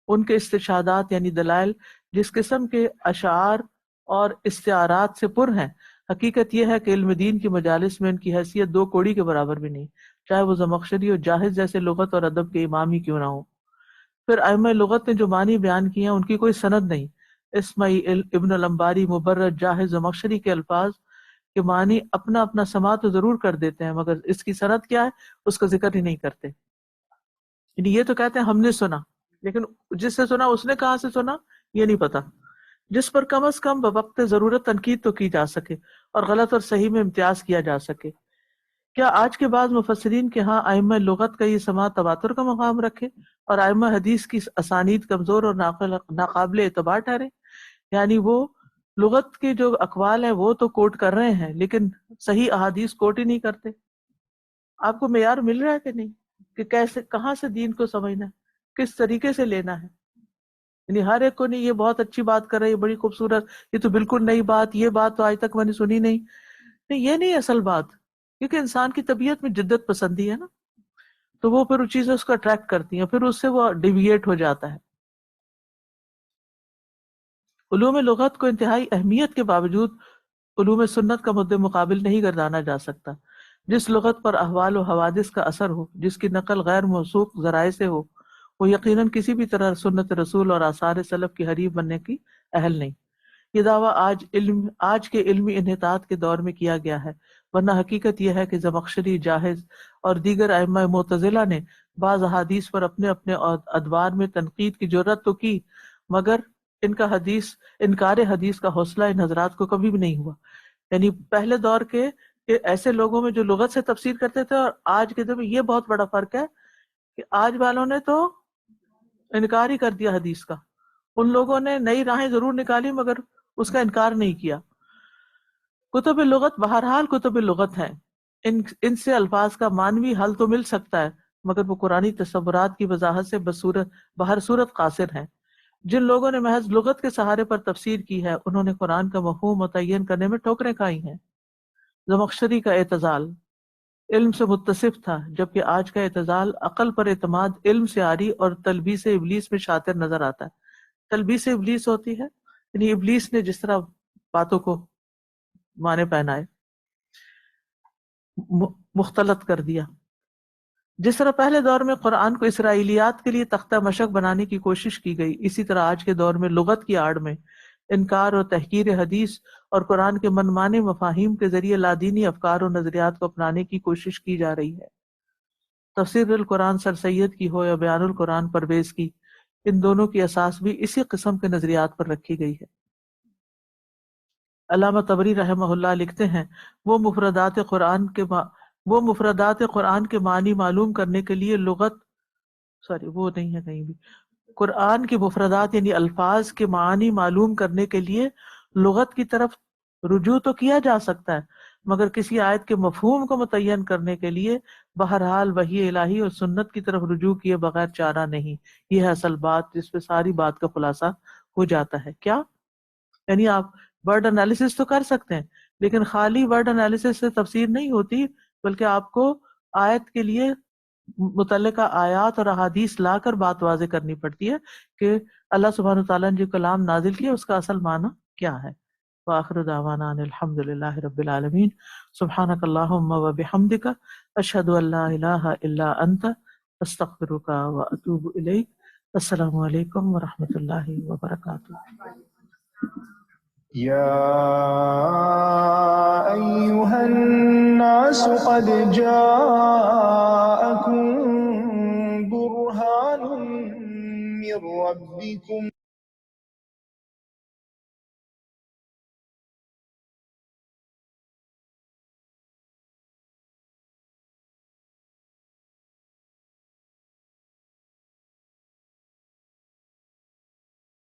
ان کے استشہادات یعنی دلائل جس قسم کے اشعار اور استعارات سے پر ہیں، حقیقت یہ ہے کہ علم دین کی مجالس میں ان کی حیثیت دو کوڑی کے برابر بھی نہیں، چاہے وہ زمخشری اور جاہز جیسے لغت اور ادب کے امام ہی کیوں نہ ہو. پھر ائمہ لغت نے جو معنی بیان کیے ہیں ان کی کوئی سند نہیں. اسماعیل ابن الانباری، مبرد، جاہز، زمخشری کے الفاظ کے معنی اپنا اپنا سماع تو ضرور کر دیتے ہیں مگر اس کی سند کیا ہے اس کا ذکر ہی نہیں کرتے. یعنی یہ تو کہتے ہیں ہم نے سنا، لیکن جس سے سنا اس نے کہاں سے سنا یہ نہیں پتا، جس پر کم از کم بوقت ضرورت تنقید تو کی جا سکے اور غلط اور صحیح میں امتیاز کیا جا سکے. کیا آج کے بعض مفسرین کے ہاں ائمہ لغت کا یہ سماع تواتر کا مقام رکھے اور ائمہ حدیث کی اسانید کمزور اور ناقابل اعتبار ٹھہرے؟ یعنی وہ لغت کے جو اقوال ہیں وہ تو کوٹ کر رہے ہیں لیکن صحیح احادیث کوٹ ہی نہیں کرتے. آپ کو معیار مل رہا ہے کہ نہیں کہ کیسے کہاں سے دین کو سمجھنا ہے، کس طریقے سے لینا ہے؟ یعنی ہر ایک کو نہیں یہ بہت اچھی بات کر رہے ہیں، بڑی خوبصورت، یہ تو بالکل نئی بات، یہ بات تو آج تک میں نے سنی نہیں. نہیں، یہ نہیں اصل بات، کیونکہ انسان کی طبیعت میں جدت پسندی ہے نا، تو وہ پھر وہ چیزیں اس کو اٹریکٹ کرتی ہیں، پھر اس سے وہ ڈیویٹ ہو جاتا ہے. علوم لغت کو انتہائی اہمیت کے باوجود علوم سنت کا مد مقابل نہیں گردانا جا سکتا. جس لغت پر احوال و حوادث کا اثر ہو، جس کی نقل غیر موثوق ذرائع سے ہو، وہ یقیناً کسی بھی طرح سنت رسول اور آثار سلف کی حریف بننے کی اہل نہیں. یہ دعویٰ آج کے علمی انحطاط کے دور میں کیا گیا ہے، ورنہ حقیقت یہ ہے کہ زمخشری، جاہز اور دیگر ائمہ معتزلہ نے بعض احادیث پر اپنے اپنے ادوار میں تنقید کی جرات تو کی، مگر ان کا انکار حدیث کا حوصلہ ان حضرات کو کبھی بھی نہیں ہوا. یعنی پہلے دور کے ایسے لوگوں میں جو لغت سے تفسیر کرتے تھے اور آج کے دور میں یہ بہت بڑا فرق ہے کہ آج والوں نے تو انکار ہی کر دیا حدیث کا. ان لوگوں نے نئی راہیں ضرور نکالی مگر اس کا انکار نہیں کیا. کتب لغت بہرحال کتب لغت ہیں، ان سے الفاظ کا معنوی حل تو مل سکتا ہے مگر وہ قرآنی تصورات کی وضاحت سے بہر صورت قاصر ہیں. جن لوگوں نے محض لغت کے سہارے پر تفسیر کی ہے انہوں نے قرآن کا مفہوم متعین کرنے میں ٹھوکریں کھائی ہیں. زمخشری کا اعتزال علم سے متصف تھا، جبکہ آج کا اعتزال عقل پر اعتماد علم سے عاری اور تلبیس ابلیس میں شاطر نظر آتا ہے. تلبیس ابلیس ہوتی ہے یعنی ابلیس نے جس طرح باتوں کو معنی پہنائے، مختلط کر دیا. جس طرح پہلے دور میں قرآن کو اسرائیلیات کے لیے تختہ مشق بنانے کی کوشش کی گئی، اسی طرح آج کے دور میں لغت کی آڑ میں انکار اور تحقیر حدیث اور قرآن کے منمانے مفاہیم کے ذریعے لادینی افکار و نظریات کو اپنانے کی کوشش کی جا رہی ہے. تفسیر القرآن سر سید کی ہو یا بیان القرآن پرویز کی، ان دونوں کی اساس بھی اسی قسم کے نظریات پر رکھی گئی ہے. علامہ طبری رحمہ اللہ لکھتے ہیں وہ مفردات قرآن کے معنی معلوم کرنے کے لیے قرآن کی مفردات یعنی الفاظ کے معنی معلوم کرنے کے لیے لغت کی طرف رجوع تو کیا جا سکتا ہے مگر کسی آیت کے مفہوم کو متعین کرنے کے لیے بہرحال وحی الہی اور سنت کی طرف رجوع کیے بغیر چارہ نہیں. یہ ہے اصل بات جس پہ ساری بات کا خلاصہ ہو جاتا ہے. کیا یعنی آپ ورڈ انالیسس تو کر سکتے ہیں لیکن خالی ورڈ انالیسس سے تفسیر نہیں ہوتی، بلکہ آپ کو آیت کے لیے متعلقہ آیات اور احادیث لا کر بات واضح کرنی پڑتی ہے کہ اللہ سبحانہ وتعالیٰ نے جو کلام نازل کیا اس کا اصل معنی کیا ہے۔ وآخر دعوانا ان الحمد للہ رب العالمین۔ سبحانک اللہم وبحمدک، اشہد ان لا الہ الا انت، استغفرک واتوب الیک۔ السلام علیکم ورحمۃ اللہ وبرکاتہ۔ يا أيها الناس قد جاءكم برهان من ربكم